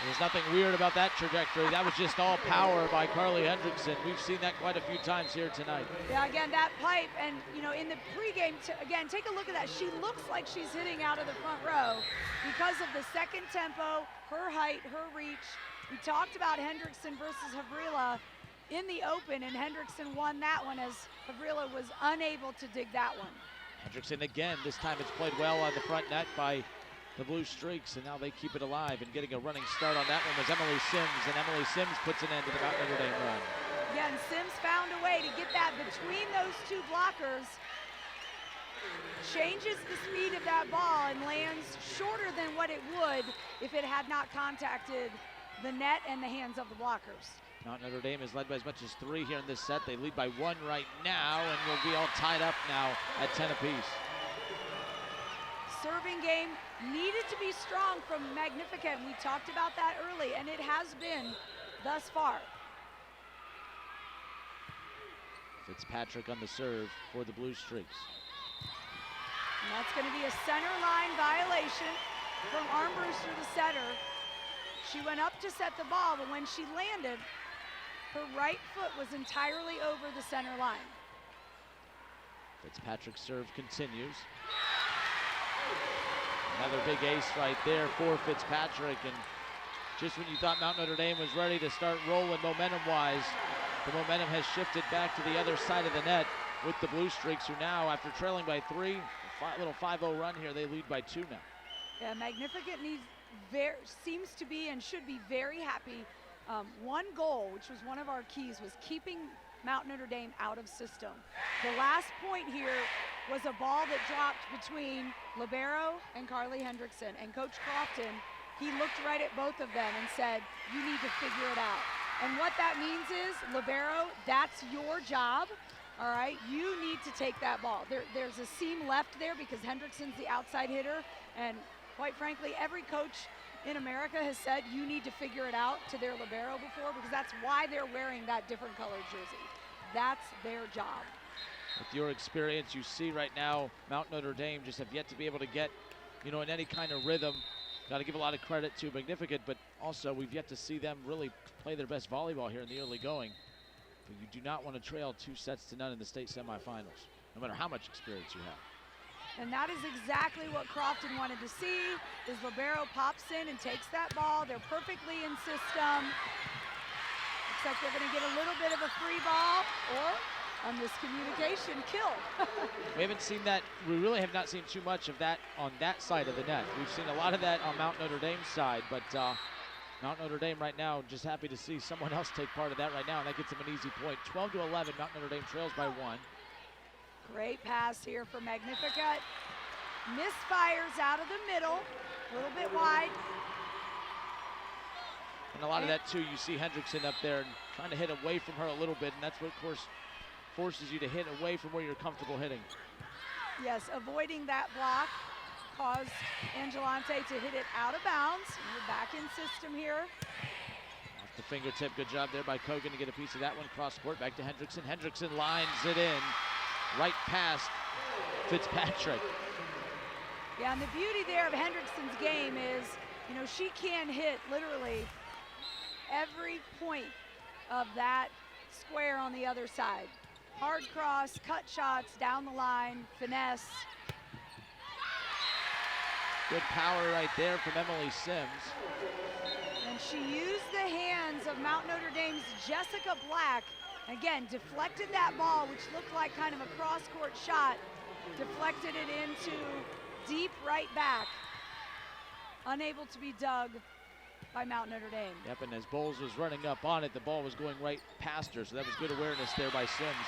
There's nothing weird about that trajectory. That was just all power by Carly Hendrickson. We've seen that quite a few times here tonight. Yeah, again, that pipe, and in the pregame, again, take a look at that. She looks like she's hitting out of the front row because of the second tempo, her height, her reach. We talked about Hendrickson versus Havrila in the open, and Hendrickson won that one as Havrila was unable to dig that one. Hendrickson again, this time it's played well on the front net by the Blue Streaks, and now they keep it alive, and getting a running start on that one was Emily Sims, and Emily Sims puts an end to the Mount Notre Dame run. Again, Sims found a way to get that between those two blockers, changes the speed of that ball, and lands shorter than what it would if it had not contacted the net and the hands of the blockers. Mount Notre Dame is led by as much as 3 here in this set. They lead by 1 right now, and will be all tied up now at 10 apiece. Serving game needed to be strong from Magnificat. We talked about that early, and it has been thus far. Fitzpatrick on the serve for the Blue Streaks. And that's going to be a center line violation from Armbruster, the setter. She went up to set the ball, but when she landed, her right foot was entirely over the center line. Fitzpatrick's serve continues. Another big ace right there for Fitzpatrick, and just when you thought Mount Notre Dame was ready to start rolling momentum-wise, the momentum has shifted back to the other side of the net with the Blue Streaks, who now, after trailing by 3, a little 5-0 run here, they lead by 2 now. Yeah, Magnificat seems to be and should be very happy. One goal, which was one of our keys, was keeping Mount Notre Dame out of system. The last point here was a ball that dropped between Libero and Carly Hendrickson. And Coach Crofton, he looked right at both of them and said, you need to figure it out. And what that means is, Libero, that's your job. All right, you need to take that ball. There's a seam left there because Hendrickson's the outside hitter. And quite frankly, every coach in America has said you need to figure it out to their libero before, because that's why they're wearing that different colored jersey. That's their job. With your experience, you see right now, Mount Notre Dame just have yet to be able to get, in any kind of rhythm. Got to give a lot of credit to Magnificat, but also we've yet to see them really play their best volleyball here in the early going. But you do not want to trail 2-0 in the state semifinals, no matter how much experience you have. And that is exactly what Crofton wanted to see. His libero pops in and takes that ball. They're perfectly in system. Looks like they're going to get a little bit of a free ball or a miscommunication kill. We haven't seen that. We really have not seen too much of that on that side of the net. We've seen a lot of that on Mount Notre Dame's side, but Mount Notre Dame right now, just happy to see someone else take part of that right now, and that gets them an easy point. 12-11, Mount Notre Dame trails by 1. Great pass here for Magnificat. Misfires out of the middle, a little bit wide. And a lot of that too, you see Hendrickson up there and trying to hit away from her a little bit, and that's what, of course, forces you to hit away from where you're comfortable hitting. Yes, avoiding that block caused Angelante to hit it out of bounds. We're back in system here. Off the fingertip, good job there by Kogan to get a piece of that one. Cross court, back to Hendrickson. Hendrickson lines it in. Right past Fitzpatrick. Yeah, and the beauty there of Hendrickson's game is, she can hit literally every point of that square on the other side. Hard cross, cut shots, down the line, finesse. Good power right there from Emily Sims. And she used the hands of Mount Notre Dame's Jessica Black. Again, deflected that ball, which looked like kind of a cross-court shot, deflected it into deep right back, unable to be dug by Mount Notre Dame. Yep, and as Bowles was running up on it, the ball was going right past her, so that was good awareness there by Sims.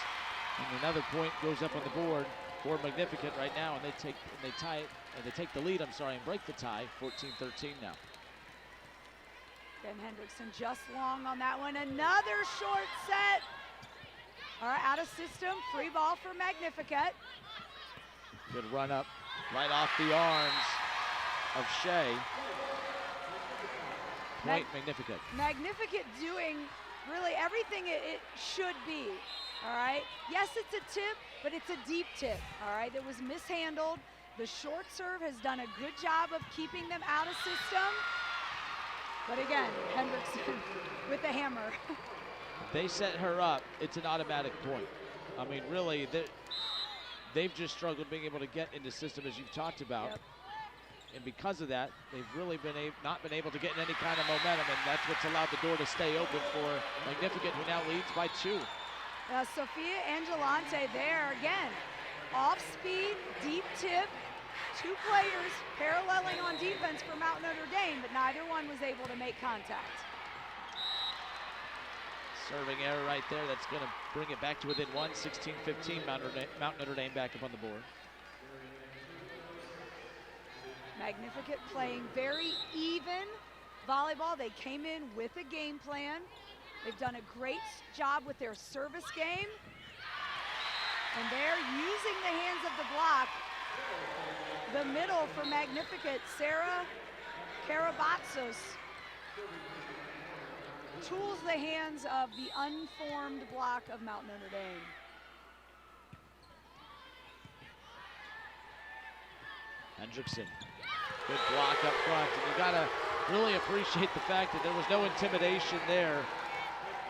And another point goes up on the board for Magnificat right now, and they take the lead, and break the tie, 14-13 now. Ben Hendrickson just long on that one. Another short set. All right, out of system, free ball for Magnificat. Good run up right off the arms of Shea. Point Magnificat. Magnificat doing really everything it should be, all right? Yes, it's a tip, but it's a deep tip, all right? That was mishandled. The short serve has done a good job of keeping them out of system. But again, Hendrickson with the hammer. They set her up, it's an automatic point. I mean, really, they've just struggled being able to get into system, as you've talked about. Yep. And because of that, they've really not been able to get in any kind of momentum, and that's what's allowed the door to stay open for Magnificat, who now leads by 2. Sophia Angelante there again. Off speed, deep tip. 2 players paralleling on defense for Mount Notre Dame, but neither one was able to make contact. Serving error right there. That's going to bring it back to within 1, 16-15. Mount Notre Dame back up on the board. Magnificat playing very even volleyball. They came in with a game plan. They've done a great job with their service game. And they're using the hands of the block. The middle for Magnificat, Sarah Karabatsos tools the hands of the unformed block of Mount Notre Dame. Hendrickson, good block up front. And you gotta really appreciate the fact that there was no intimidation there.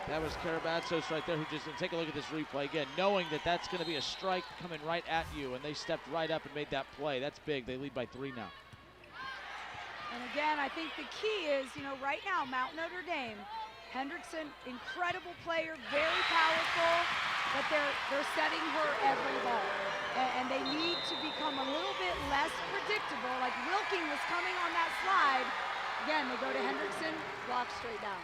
That was Karabatsos right there, who just didn't take a look at this replay again, knowing that that's gonna be a strike coming right at you, and they stepped right up and made that play. That's big, they lead by 3 now. And again, I think the key is, right now, Mount Notre Dame, Hendrickson, incredible player, very powerful, but they're setting her every ball. And they need to become a little bit less predictable. Like Wilking was coming on that slide. Again, they go to Hendrickson, block straight down.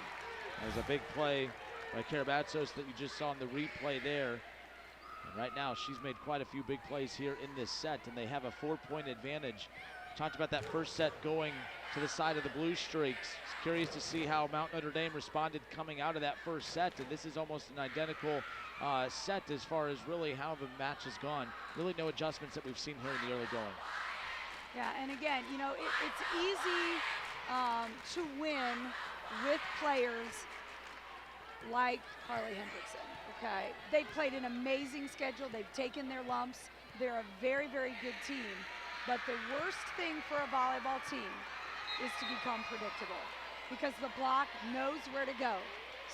There's a big play by Karabatsos that you just saw in the replay there. And right now, she's made quite a few big plays here in this set, and they have a 4-point advantage. Talked about that first set going to the side of the Blue Streaks. Curious to see how Mount Notre Dame responded coming out of that first set, and this is almost an identical set as far as really how the match has gone. Really no adjustments that we've seen here in the early going. Yeah, and again, you know, it's easy to win with players like Carly Hendrickson, okay? They played an amazing schedule. They've taken their lumps. They're a very, very good team. But the worst thing for a volleyball team is to become predictable because the block knows where to go.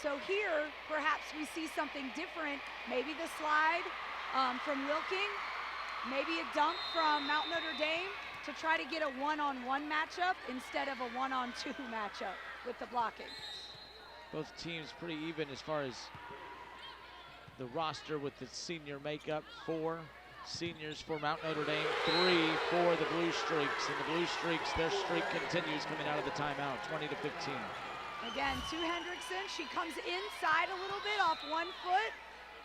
So here, perhaps we see something different. Maybe the slide from Wilking, maybe a dump from Mount Notre Dame to try to get a one-on-one matchup instead of a one-on-two matchup with the blocking. Both teams pretty even as far as the roster with the senior makeup. 4 seniors for Mount Notre Dame, 3 for the Blue Streaks. And the Blue Streaks, their streak continues coming out of the timeout, 20-15. Again, to Hendrickson, she comes inside a little bit off 1 foot,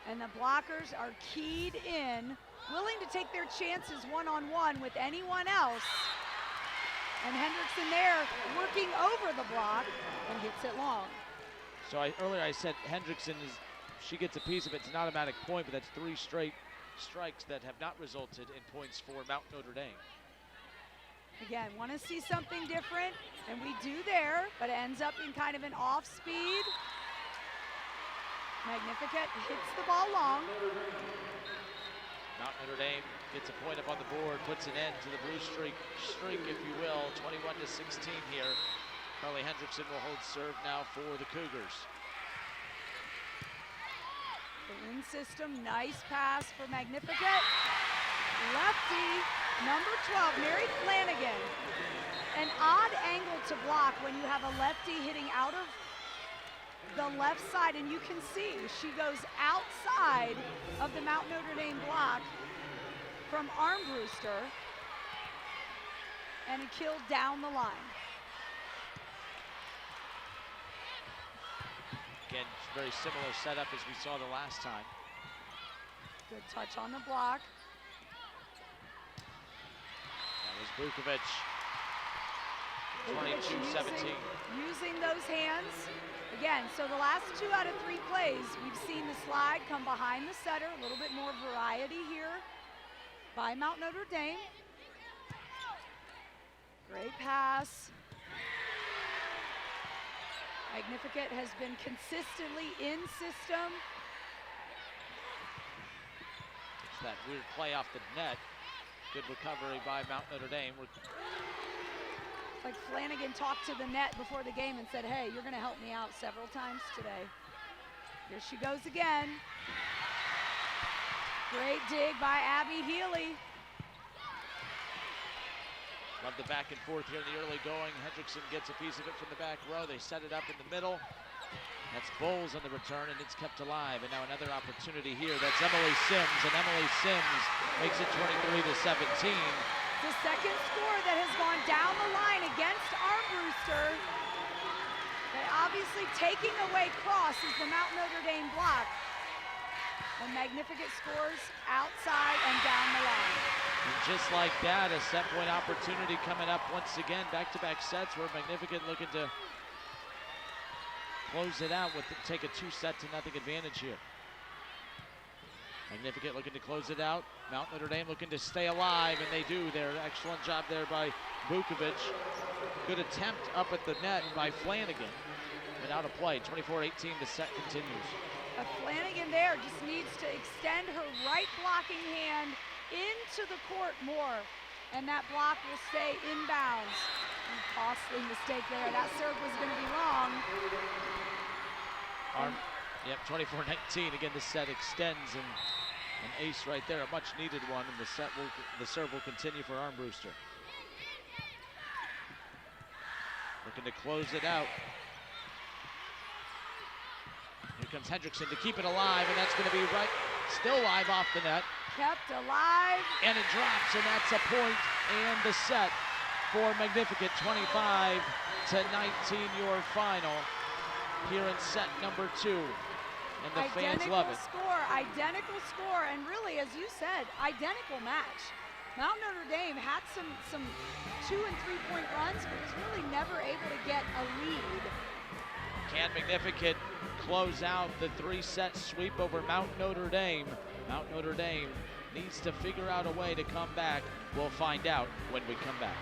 and the blockers are keyed in, willing to take their chances one-on-one with anyone else. And Hendrickson there working over the block and hits it long. So earlier I said Hendrickson she gets a piece of it. It's an automatic point, but that's 3 straight strikes that have not resulted in points for Mount Notre Dame. Again, want to see something different, and we do there, but it ends up in kind of an off speed. Magnificat hits the ball long. Mount Notre Dame gets a point up on the board, puts an end to the Blue streak, if you will, 21-16 here. Carly Hendrickson will hold serve now for the Cougars. The in system, nice pass for Magnificat. Lefty, number 12, Mary Flanagan. An odd angle to block when you have a lefty hitting out of the left side, and you can see she goes outside of the Mount Notre Dame block from Armbruster and a kill down the line. Again, very similar setup as we saw the last time. Good touch on the block. That was Vukovic. 22-17. Using those hands. Again, so the last 2 out of 3 plays, we've seen the slide come behind the setter. A little bit more variety here by Mount Notre Dame. Great pass. Magnificat has been consistently in system. It's that weird play off the net. Good recovery by Mount Notre Dame. Like Flanagan talked to the net before the game and said, hey, you're gonna help me out several times today. Here she goes again. Great dig by Abby Healy. Love the back and forth here in the early going. Hendrickson gets a piece of it from the back row. They set it up in the middle. That's Bowles on the return, and it's kept alive. And now another opportunity here. That's Emily Sims, and Emily Sims makes it 23-17. The second score that has gone down the line against Armbruster. They obviously taking away cross is the Mount Notre Dame block. And Magnificat scores outside and down the line. And just like that, a set point opportunity coming up once again. Back-to-back sets where Magnificat looking to close it out with take a 2-0 advantage here. Magnificat looking to close it out. Mount Notre Dame looking to stay alive, and they do there. Excellent job there by Vukovic. Good attempt up at the net by Flanagan, but out of play. 24-18, the set continues. Flanagan there just needs to extend her right blocking hand into the court more, and that block will stay inbounds. Costly mistake there. That serve was going to be long. Yep, 24-19. Again, the set extends, and an ace right there, a much needed one, and the serve will continue for Armbruster. Looking to close it out. Here comes Hendrickson to keep it alive, and that's going to be still live off the net. Kept alive. And it drops, and that's a point and the set for Magnificat. 25-19, your final here in set number 2. and the fans love it. Identical score, and really, as you said, identical match. Mount Notre Dame had some 2- and 3-point runs, but was really never able to get a lead. Can Magnificat close out the 3-set sweep over Mount Notre Dame? Mount Notre Dame needs to figure out a way to come back. We'll find out when we come back.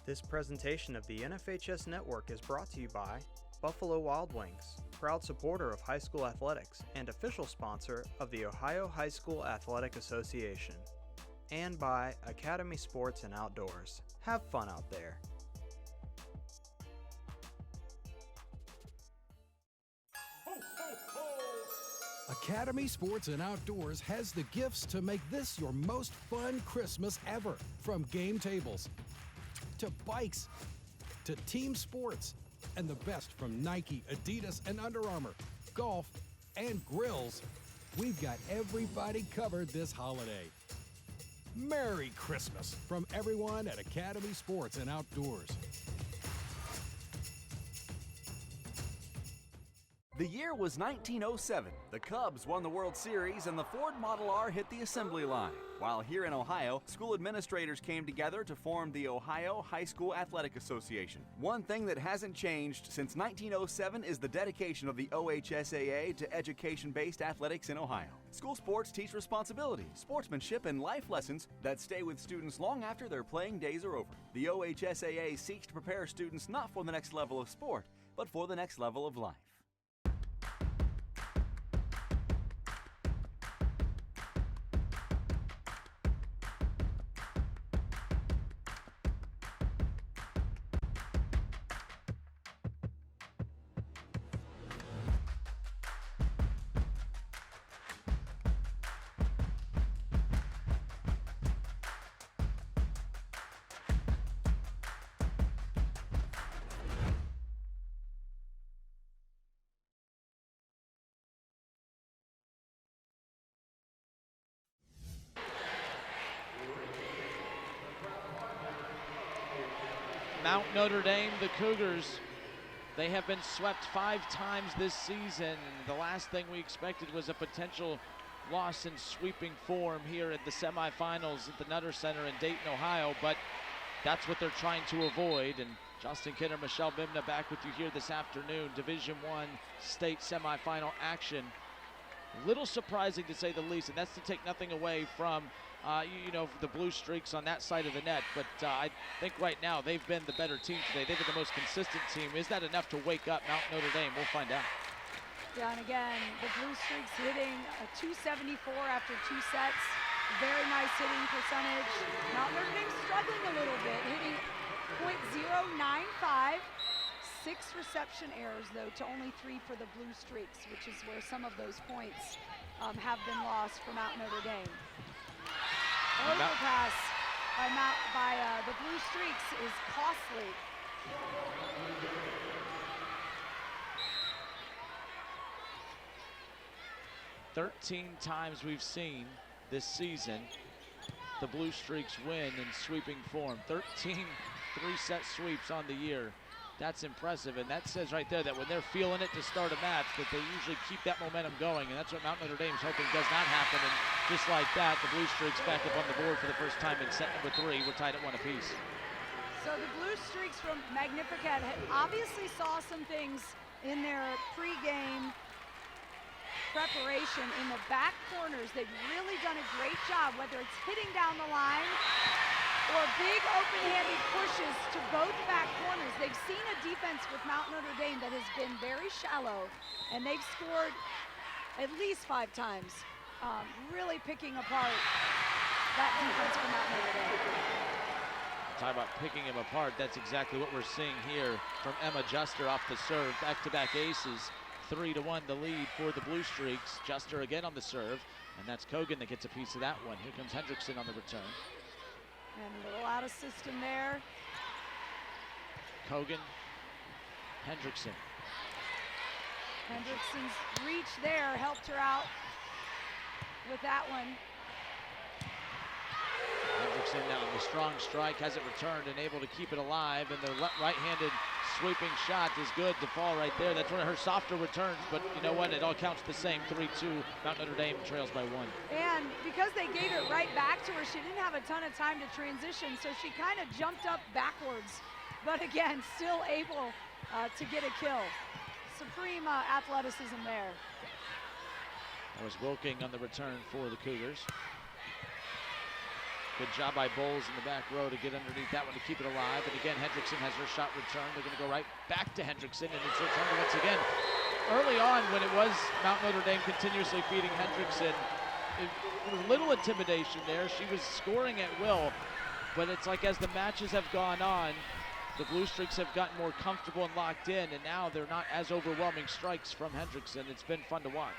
This presentation of the NFHS Network is brought to you by Buffalo Wild Wings, proud supporter of high school athletics and official sponsor of the Ohio High School Athletic Association, and by Academy Sports and Outdoors. Have fun out there. Academy Sports and Outdoors has the gifts to make this your most fun Christmas ever. From game tables, to bikes, to team sports, and the best from Nike, Adidas, and Under Armour, golf, and grills. We've got everybody covered this holiday. Merry Christmas from everyone at Academy Sports and Outdoors. The year was 1907. The Cubs won the World Series and the Ford Model R hit the assembly line. While here in Ohio, school administrators came together to form the Ohio High School Athletic Association. One thing that hasn't changed since 1907 is the dedication of the OHSAA to education-based athletics in Ohio. School sports teach responsibility, sportsmanship, and life lessons that stay with students long after their playing days are over. The OHSAA seeks to prepare students not for the next level of sport, but for the next level of life. Mount Notre Dame, the Cougars, they have been swept 5 times this season. The last thing we expected was a potential loss in sweeping form here at the semifinals at the Notre Center in Dayton, Ohio, but that's what they're trying to avoid. And Justin Kinner, Michelle Mimna back with you here this afternoon. Division I state semifinal action. A little surprising to say the least, and that's to take nothing away from the blue streaks on that side of the net, but I think right now they've been the better team today. They've been the most consistent team. Is that enough to wake up Mount Notre Dame? We'll find out. Yeah, and again, the blue streaks hitting a 274 after 2 sets. Very nice hitting percentage. Mount Notre Dame struggling a little bit, hitting .095. 6 reception errors, though, to only 3 for the blue streaks, which is where some of those points have been lost for Mount Notre Dame. Overpass by the blue streaks is costly. "13 times we've seen this season the blue streaks win in sweeping form. 13 3-set sweeps on the year. That's impressive, and that says right there that when they're feeling it to start a match, that they usually keep that momentum going, and that's what Mount Notre Dame's hoping does not happen. And just like that, the blue streaks back up on the board for the first time in set number 3. We're tied at 1 apiece. So the blue streaks from Magnificat obviously saw some things in their pregame preparation in the back corners. They've really done a great job, whether it's hitting down the line or big open-handed pushes to both back corners. They've seen a defense with Mount Notre Dame that has been very shallow, and they've scored at least 5 times, really picking apart that defense from Mount Notre Dame. Talk about picking him apart. That's exactly what we're seeing here from Emma Juster off the serve. Back-to-back aces, 3-1 the lead for the blue streaks. Juster again on the serve, and that's Kogan that gets a piece of that one. Here comes Hendrickson on the return. And a little out of system there. Kogan, Hendrickson. Hendrickson's reach there helped her out with that one. Hendrickson now with a strong strike, has it returned and able to keep it alive, and the right-handed sweeping shot is good to fall right there. That's one of her softer returns, but you know what? It all counts the same. 3-2. Mount Notre Dame trails by 1. And because they gave it right back to her, she didn't have a ton of time to transition, so she kind of jumped up backwards. But again, still able to get a kill. Supreme athleticism there. That was Wilking on the return for the Cougars. Good job by Bowles in the back row to get underneath that one to keep it alive. And again, Hendrickson has her shot returned. They're going to go right back to Hendrickson, and it's returned once again. Early on, when it was Mount Notre Dame continuously feeding Hendrickson, it was a little intimidation there. She was scoring at will, but it's like as the matches have gone on, the Blue Streaks have gotten more comfortable and locked in, and now they're not as overwhelming strikes from Hendrickson. It's been fun to watch.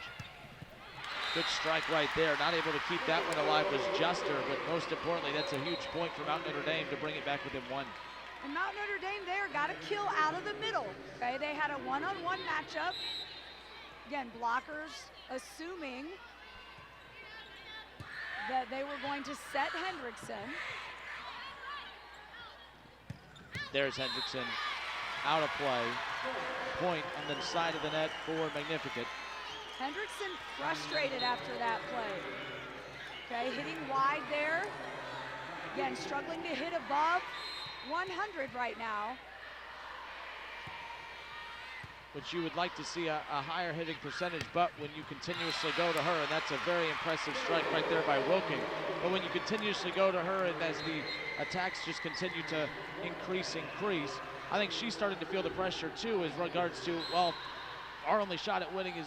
Good strike right there. Not able to keep that one alive was Juster, but most importantly, that's a huge point for Mount Notre Dame to bring it back within 1. And Mount Notre Dame there got a kill out of the middle. Okay, they had a one-on-one matchup. Again, blockers assuming that they were going to set Hendrickson. There's Hendrickson out of play. Point on the side of the net for Magnificat. Hendrickson frustrated after that play. Okay, hitting wide there. Again, struggling to hit above 100 right now. Which you would like to see a higher hitting percentage, but when you continuously go to her, and that's a very impressive strike right there by Wilking, but when you continuously go to her and as the attacks just continue to increase, I think she started to feel the pressure too as regards to, well, our only shot at winning is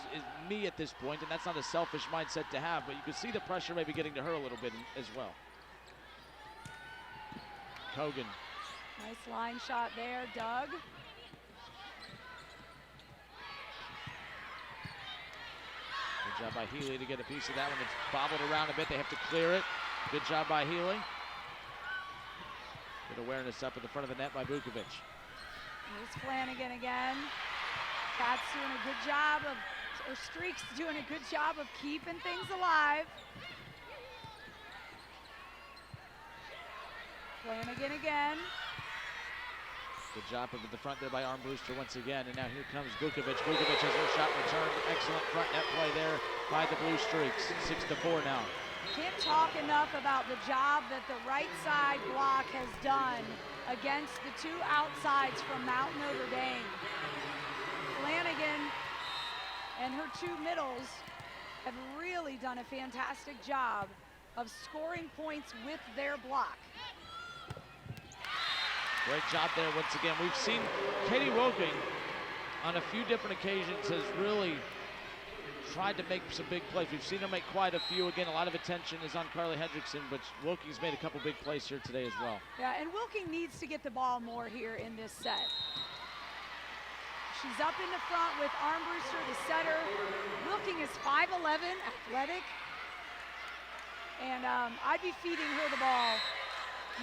me at this point, and that's not a selfish mindset to have, but you can see the pressure maybe getting to her a little bit as well. Kogan. Nice line shot there, Doug. Good job by Healy to get a piece of that one. It's bobbled around a bit. They have to clear it. Good job by Healy. Good awareness up at the front of the net by Vukovic. Here's Flanagan again. Cat's doing a good job of, or Streak's doing a good job of keeping things alive. Flanagan again. Good job up at the front there by Armbruster once again. And now here comes Vukovic. Vukovic has her shot returned. Excellent front net play there by the Blue Streaks. 6-4 now. Can't talk enough about the job that the right side block has done against the two outsides from Mount Notre Dame. Flanagan and her two middles have really done a fantastic job of scoring points with their block. Great job there once again. We've seen Katie Wilking on a few different occasions has really tried to make some big plays. We've seen her make quite a few. Again, a lot of attention is on Carly Hendrickson, but Wilking's made a couple big plays here today as well. Yeah, and Wilking needs to get the ball more here in this set. She's up in the front with Armbruster, the setter. Wilking is 5'11", athletic. And I'd be feeding her the ball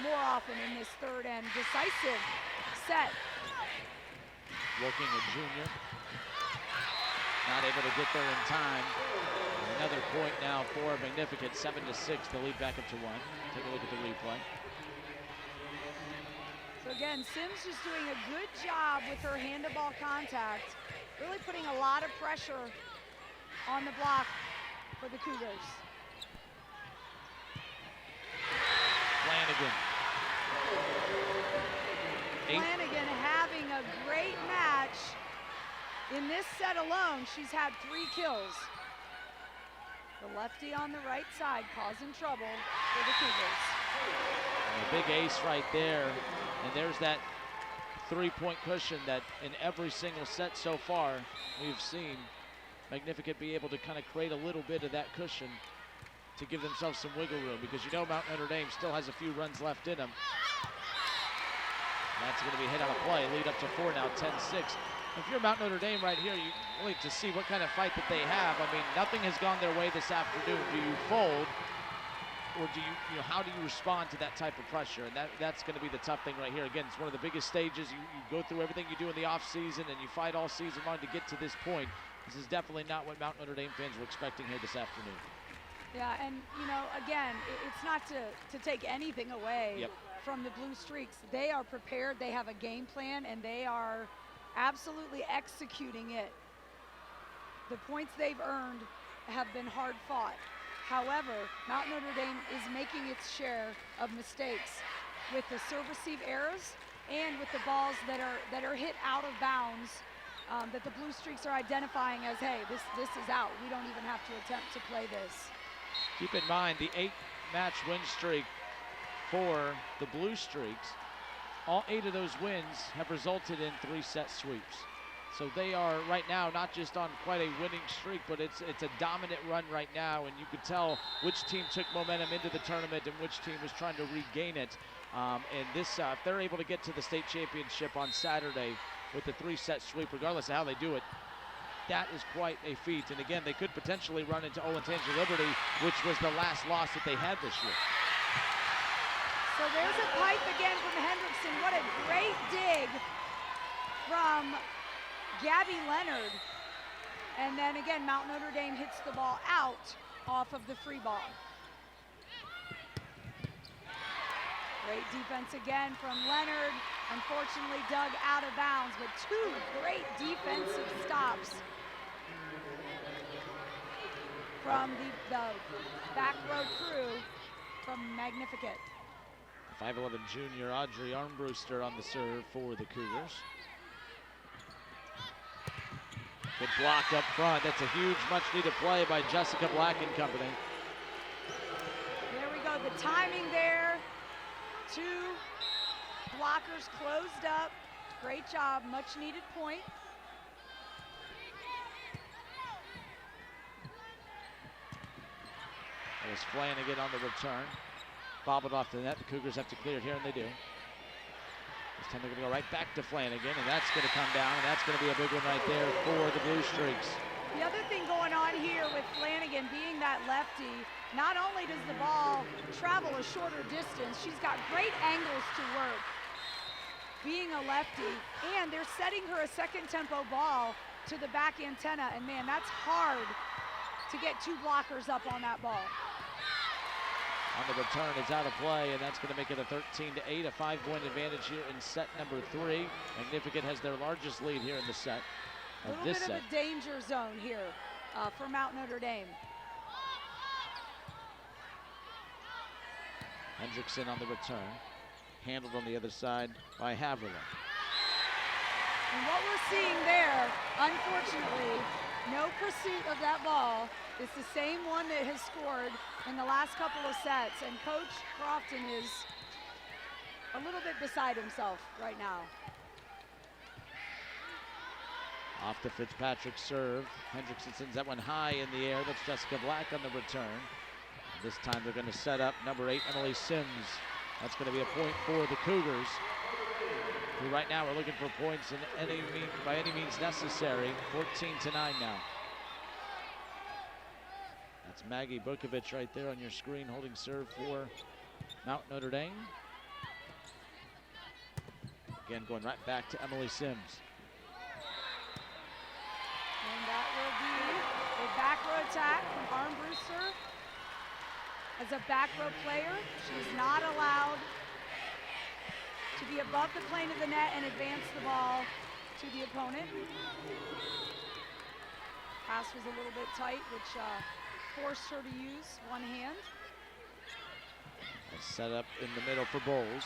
more often in this third and decisive set. Wilking, a junior. Not able to get there in time. Another point now for Magnificat, 7-6, the lead back up to 1. Take a look at the replay. So again, Sims just doing a good job with her hand-to-ball contact, really putting a lot of pressure on the block for the Cougars. Flanagan. Flanagan having a great match. In this set alone, she's had 3 kills. The lefty on the right side causing trouble for the Cougars. A big ace right there. And there's that 3-point cushion that in every single set so far we've seen Magnificat be able to kind of create a little bit of that cushion to give themselves some wiggle room, because you know Mount Notre Dame still has a few runs left in them. That's going to be hit on a play. Lead up to 4 now, 10-6. If you're Mount Notre Dame right here, you wait to see what kind of fight that they have. I mean, nothing has gone their way this afternoon. Do you fold, or do you know, how do you respond to that type of pressure? And that's going to be the tough thing right here. Again, it's one of the biggest stages. You go through everything you do in the offseason, and you fight all season long to get to this point. This is definitely not what Mount Notre Dame fans were expecting here this afternoon. Yeah, and you know, again, it's not to take anything away from the Blue Streaks. They are prepared, they have a game plan, and they are absolutely executing it. The points they've earned have been hard fought. However, Mount Notre Dame is making its share of mistakes with the serve receive errors and with the balls that are hit out of bounds that the Blue Streaks are identifying as, hey, this is out. We don't even have to attempt to play this. Keep in mind the 8-match win streak for the Blue Streaks. All 8 of those wins have resulted in 3-set sweeps. So they are right now not just on quite a winning streak, but it's a dominant run right now, and you can tell which team took momentum into the tournament and which team was trying to regain it. And this, if they're able to get to the state championship on Saturday with the 3-set sweep, regardless of how they do it, that is quite a feat. And again, they could potentially run into Olentangy Liberty, which was the last loss that they had this year. So there's a pipe again from Hendrickson. What a great dig from Gabby Leonard. And then again, Mount Notre Dame hits the ball out off of the free ball. Great defense again from Leonard. Unfortunately dug out of bounds, but 2 great defensive stops from the back row crew from Magnificat. 5'11" junior Audrey Armbruster on the serve for the Cougars. Good block up front. That's a huge, much-needed play by Jessica Black and company. There we go, the timing there. 2 blockers closed up. Great job, much-needed point. There's Flanagan on the return. Bobbled off the net. The Cougars have to clear it here, and they do. This time they're going to go right back to Flanagan, and that's going to come down, and that's going to be a big one right there for the Blue Streaks. The other thing going on here with Flanagan being that lefty, not only does the ball travel a shorter distance, she's got great angles to work being a lefty, and they're setting her a second tempo ball to the back antenna, and man, that's hard to get 2 blockers up on that ball. On the return, it's out of play, and that's going to make it a 13-8, a 5-point advantage here in set number 3. Magnificat has their largest lead here in the set. A little bit of a danger zone here for Mount Notre Dame. Hendrickson on the return, handled on the other side by Haverland. And what we're seeing there, unfortunately, no pursuit of that ball. It's the same one that has scored in the last couple of sets, and Coach Crofton is a little bit beside himself right now. Off the Fitzpatrick serve. Hendrickson sends that one high in the air. That's Jessica Black on the return. This time they're going to set up number 8, Emily Sims. That's going to be a point for the Cougars, who right now are looking for points by any means necessary. 14-9 now. That's Maggie Bukovic right there on your screen holding serve for Mount Notre Dame. Again, going right back to Emily Sims. And that will be a back row attack from Armbruster. As a back row player, she's not allowed to be above the plane of the net and advance the ball to the opponent. Pass was a little bit tight, which forced her to use one hand. Set up in the middle for Bowles.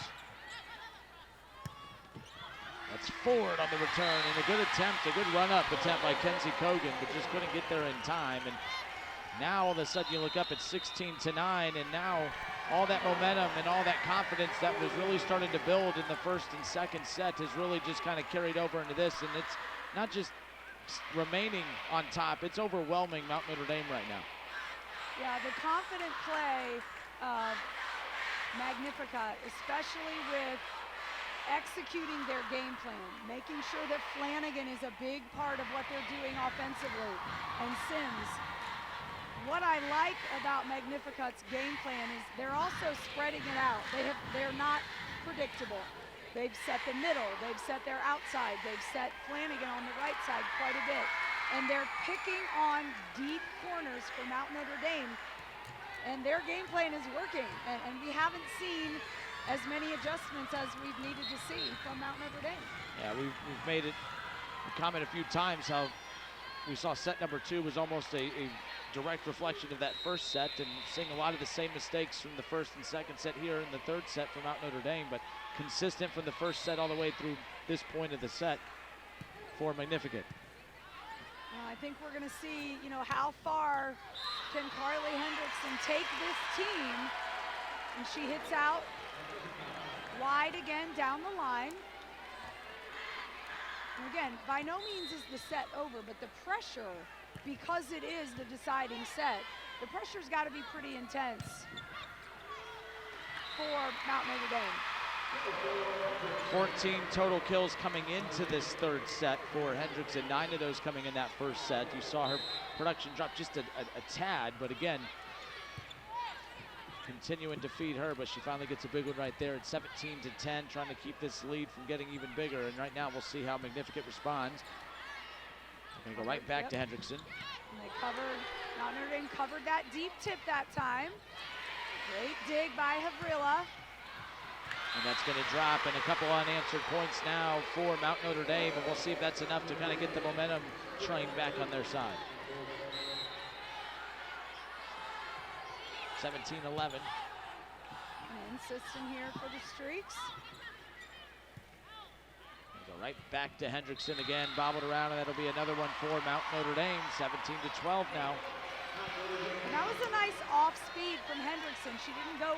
That's Ford on the return, and a good attempt, a good run-up attempt by Kenzie Kogan, but just couldn't get there in time. And now all of a sudden you look up at 16-9, and now all that momentum and all that confidence that was really starting to build in the first and second set has really just kind of carried over into this, and it's not just remaining on top, it's overwhelming Mount Notre Dame right now. Yeah, the confident play of Magnificat, especially with executing their game plan, making sure that Flanagan is a big part of what they're doing offensively, and Sims. What I like about Magnificat's game plan is they're also spreading it out. They're not predictable. They've set the middle, they've set their outside, they've set Flanagan on the right side quite a bit. And they're picking on deep corners for Mount Notre Dame and their game plan is working. And we haven't seen as many adjustments as we've needed to see from Mount Notre Dame. Yeah, we've made it a comment a few times how we saw set number 2 was almost a direct reflection of that first set, and seeing a lot of the same mistakes from the first and second set here in the third set for Mount Notre Dame, but consistent from the first set all the way through this point of the set for Magnificat. I think we're going to see, you know, how far can Carly Hendrickson take this team. And she hits out wide again down the line. And again, by no means is the set over, but the pressure, because it is the deciding set, the pressure's got to be pretty intense for Mount Notre Dame. 14 total kills coming into this third set for Hendrickson, 9 of those coming in that first set. You saw her production drop just a tad, but again, continuing to feed her, but she finally gets a big one right there at 17-10, trying to keep this lead from getting even bigger. And right now we'll see how Magnificat responds. They're gonna go right back to Hendrickson. And they covered, Mount Notre Dame covered that deep tip that time. Great dig by Havrilla. And that's going to drop, and a couple unanswered points now for Mount Notre Dame, and we'll see if that's enough to kind of get the momentum train back on their side. 17-11. Insistent here for the Streaks. Go right back to Hendrickson again, bobbled around, and that'll be another one for Mount Notre Dame. 17-12 now. And that was a nice off speed from Hendrickson. She didn't go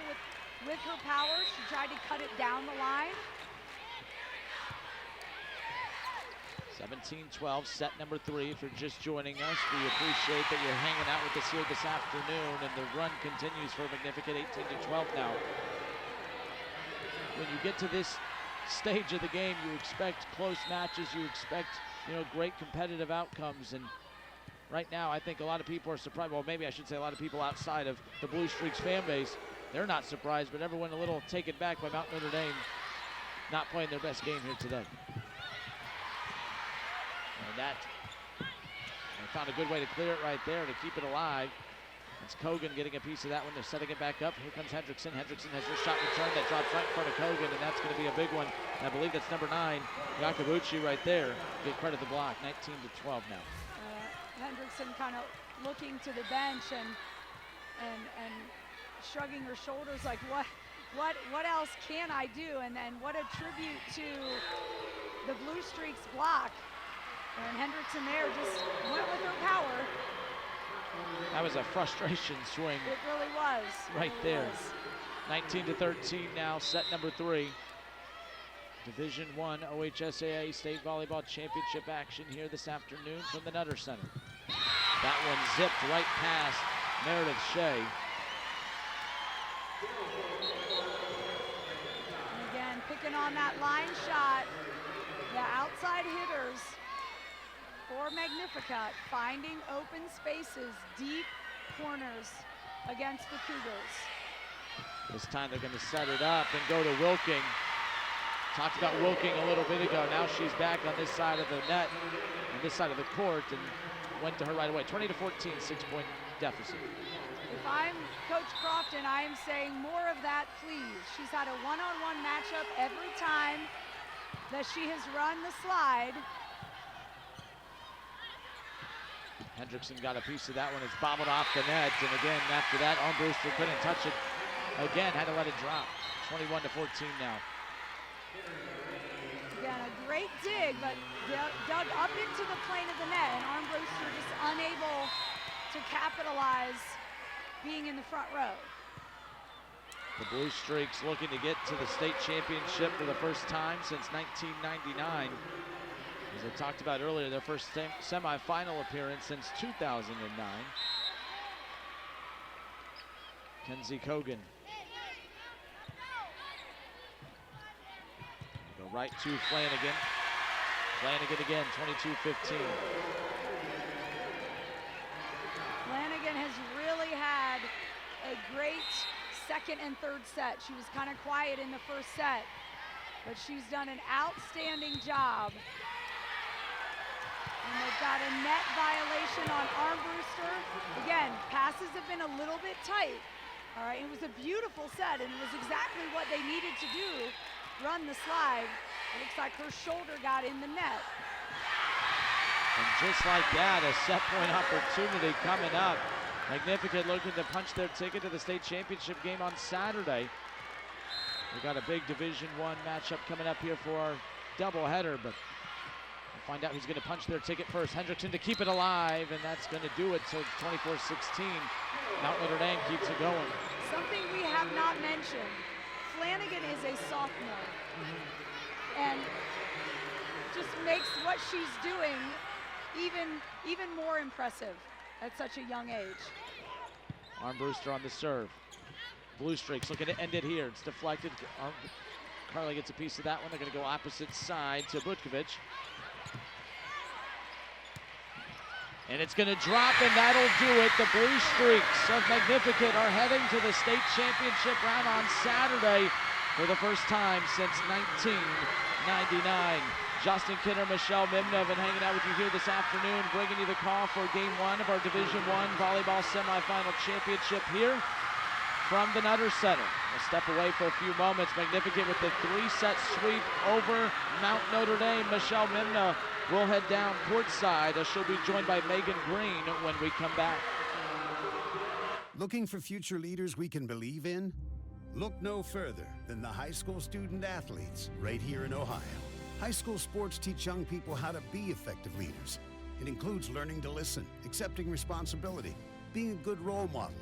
with her power. She tried to cut it down the line. 17-12, set number 3. If you're just joining us, we appreciate that you're hanging out with us here this afternoon, and the run continues for Magnificat, 18-12 now. When you get to this stage of the game, you expect close matches, you expect, you know, great competitive outcomes, and right now I think a lot of people are surprised. Well, maybe I should say a lot of people outside of the Blue Streaks fan base, they're not surprised, but everyone a little taken back by Mount Notre Dame not playing their best game here today. And that, they found a good way to clear it right there to keep it alive. It's Kogan getting a piece of that one. They're setting it back up. Here comes Hendrickson. Hendrickson has her shot return that drops right in front of Kogan, and that's going to be a big one. And I believe that's number 9, Yakabuchi right there. Get credit the block, 19-12 now. Hendrickson kind of looking to the bench and shrugging her shoulders like, what else can I do? And what a tribute to the Blue Streaks block. And Hendrickson there just went with her power. That was a frustration swing. It really was. Right there. 19-13 now, set number 3. Division I OHSAA State Volleyball Championship action here this afternoon from the Notre Center. That one zipped right past Meredith Shea. And again, picking on that line shot, the outside hitters for Magnificat, finding open spaces, deep corners against the Cougars. This time they're going to set it up and go to Wilking. Talked about Wilking a little bit ago. Now she's back on this side of the net, on this side of the court, and went to her right away. 20-14, 6-point deficit. If I'm Coach Crofton, I am saying more of that, please. She's had a one-on-one matchup every time that she has run the slide. Hendrickson got a piece of that one. It's bobbled off the net, and again, after that, Armbruster couldn't touch it. Again, had to let it drop. 21-14 now. Again, a great dig, but dug up into the plane of the net, and Armbruster just unable to capitalize being in the front row. The Blue Streaks looking to get to the state championship for the first time since 1999. As I talked about earlier, their first semifinal appearance since 2009. Kenzie Kogan. Go right to Flanagan. Flanagan again, 22-15. Flanagan has really had a great second and third set. She was kind of quiet in the first set, but she's done an outstanding job. And they've got a net violation on Armbruster. Again, passes have been a little bit tight, All right, it was a beautiful set, and it was exactly what they needed to do, run the slide. It looks like her shoulder got in the net. And just like that, a set point opportunity coming up. Magnificat looking to punch their ticket to the state championship game on Saturday. We got a big Division I matchup coming up here for our doubleheader, but we'll find out who's going to punch their ticket first. Hendrickson to keep it alive, and that's going to do it. So it's 24-16. Mount Notre Dame keeps it going. Something we have not mentioned, Flanagan is a sophomore, and just makes what she's doing even more impressive at such a young age. Armbruster on the serve. Blue Streaks looking to end it here. It's deflected. Carly gets a piece of that one. They're going to go opposite side to Butkovich. And it's going to drop, and that'll do it. The Blue Streaks of Magnificat are heading to the state championship round on Saturday for the first time since 1999. Justin Kinner, Michelle Mimna have been hanging out with you here this afternoon, bringing you the call for Game 1 of our Division I Volleyball Semifinal Championship here from the Notre Center. We'll step away for a few moments. Magnificat with the 3-set sweep over Mount Notre Dame. Michelle Mimna will head down courtside as she'll be joined by Megan Green when we come back. Looking for future leaders we can believe in? Look no further than the high school student athletes right here in Ohio. High school sports teach young people how to be effective leaders. It includes learning to listen, accepting responsibility, being a good role model,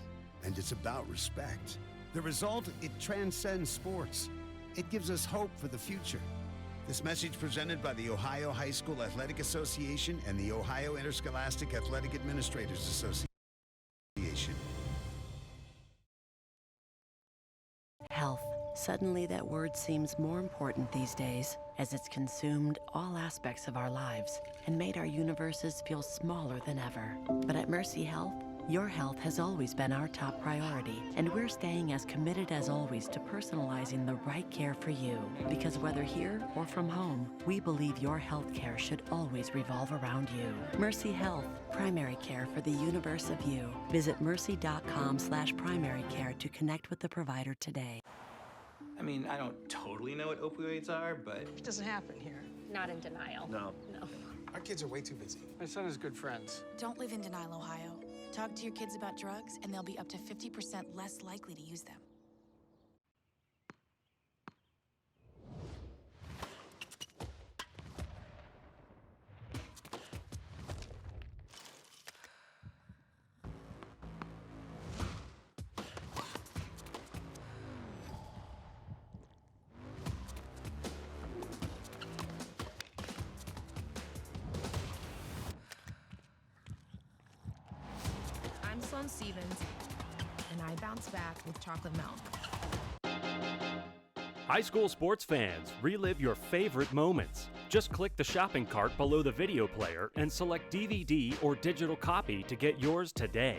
and it's about respect. The result, it transcends sports. It gives us hope for the future. This message presented by the Ohio High School Athletic Association and the Ohio Interscholastic Athletic Administrators Association. Health. Suddenly that word seems more important these days, as it's consumed all aspects of our lives and made our universes feel smaller than ever. But at Mercy Health, your health has always been our top priority, and we're staying as committed as always to personalizing the right care for you. Because whether here or from home, we believe your health care should always revolve around you. Mercy Health, primary care for the universe of you. Visit mercy.com/primary care to connect with the provider today. I mean, I don't totally know what opioids are, but... It doesn't happen here. Not in denial. No. Our kids are way too busy. My son has good friends. Don't live in denial, Ohio. Talk to your kids about drugs, and they'll be up to 50% less likely to use them. Stevens, and I bounce back with chocolate milk. High school sports fans, relive your favorite moments. Just click the shopping cart below the video player and select DVD or digital copy to get yours today.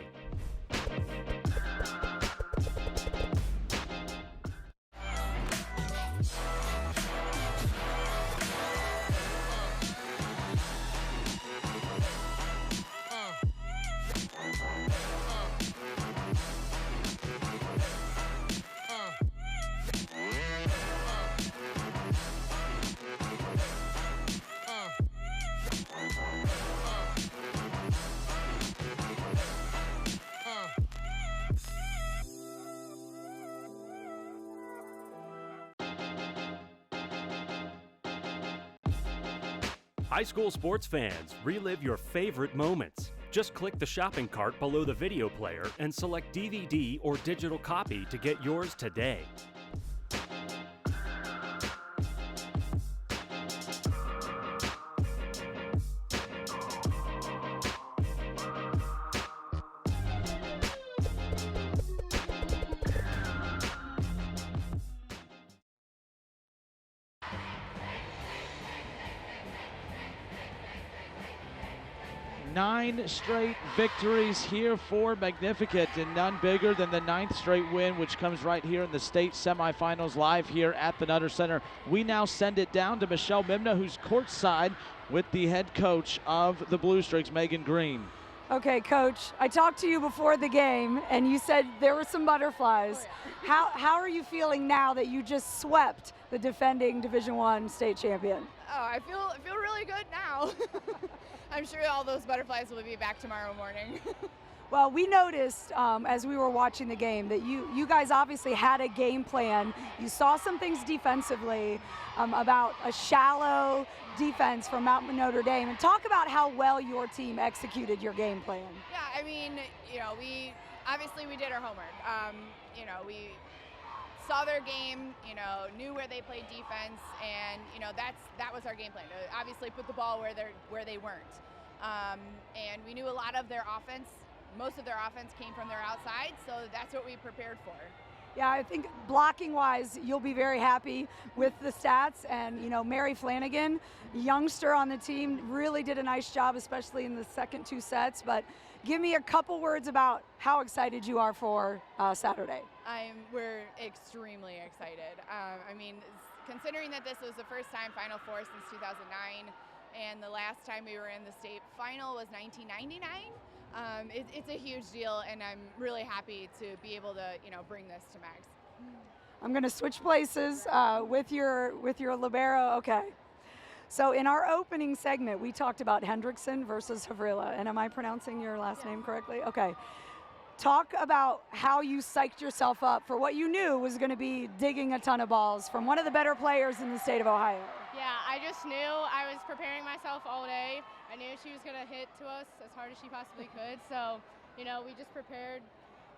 High school sports fans, relive your favorite moments. Just click the shopping cart below the video player and select DVD or digital copy to get yours today. Nine straight victories here for Magnificat, and none bigger than the 9th straight win, which comes right here in the state semifinals live here at the Notre Center. We now send it down to Michelle Mimna, who's courtside with the head coach of the Blue Streaks, Megan Green. Okay, Coach, I talked to you before the game, and you said there were some butterflies. Oh, yeah. How are you feeling now that you just swept the defending Division I state champion? Oh, I feel really good now. I'm sure all those butterflies will be back tomorrow morning. Well, we noticed as we were watching the game that you guys obviously had a game plan. You saw some things defensively about a shallow defense from Notre Dame. And talk about how well your team executed your game plan. Yeah, I mean, we did our homework. We saw their game, knew where they played defense, and that was our game plan. To obviously put the ball where they weren't. And we knew a lot of their offense. Most of their offense came from their outside, so that's what we prepared for. Yeah, I think blocking-wise, you'll be very happy with the stats. And, Mary Flanagan, youngster on the team, really did a nice job, especially in the second 2 sets. But give me a couple words about how excited you are for Saturday. We're extremely excited. Considering that this was the first time Final Four since 2009, and the last time we were in the state final was 1999. It's a huge deal, and I'm really happy to be able to, bring this to Mags. I'm going to switch places with your libero. Okay. So in our opening segment, we talked about Hendrickson versus Havrilla. And am I pronouncing your last name correctly? Okay. Talk about how you psyched yourself up for what you knew was going to be digging a ton of balls from one of the better players in the state of Ohio. Yeah, I just knew I was preparing myself all day. I knew she was going to hit to us as hard as she possibly could. So, we just prepared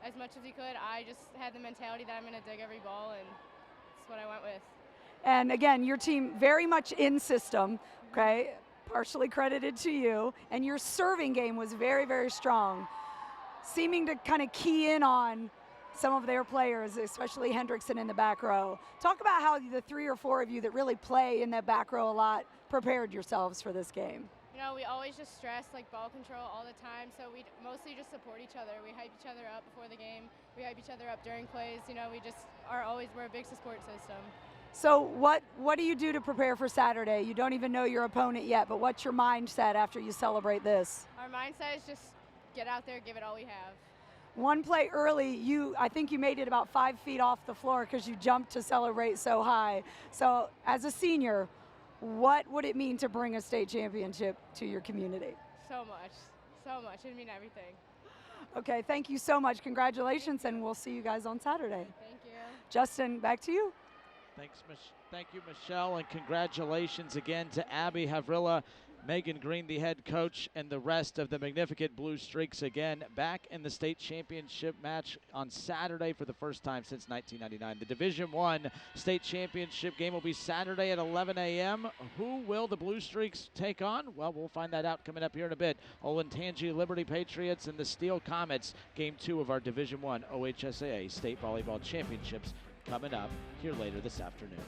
as much as we could. I just had the mentality that I'm going to dig every ball, and that's what I went with. And again, your team very much in system, okay? Partially credited to you. And your serving game was very, very strong, seeming to kind of key in on some of their players, especially Hendrickson in the back row. Talk about how the 3 or 4 of you that really play in that back row a lot prepared yourselves for this game. We always just stress ball control all the time, so we mostly just support each other. We hype each other up before the game. We hype each other up during plays. We're a big support system. So what do you do to prepare for Saturday? You don't even know your opponent yet, but what's your mindset after you celebrate this? Our mindset is just get out there, give it all we have. One play early, I think you made it about 5 feet off the floor because you jumped to celebrate so high. So as a senior, what would it mean to bring a state championship to your community? So much. It'd mean everything. Okay, thank you so much. Congratulations, and we'll see you guys on Saturday. Thank you. Justin, back to you. Thank you, Michelle, and congratulations again to Abby Havrilla, Megan Green, the head coach, and the rest of the Magnificat Blue Streaks again back in the state championship match on Saturday for the first time since 1999. The Division I state championship game will be Saturday at 11 a.m. Who will the Blue Streaks take on? Well, we'll find that out coming up here in a bit. Olentangy Liberty Patriots and the Steel Comets, game 2 of our Division I OHSAA State Volleyball Championships coming up here later this afternoon.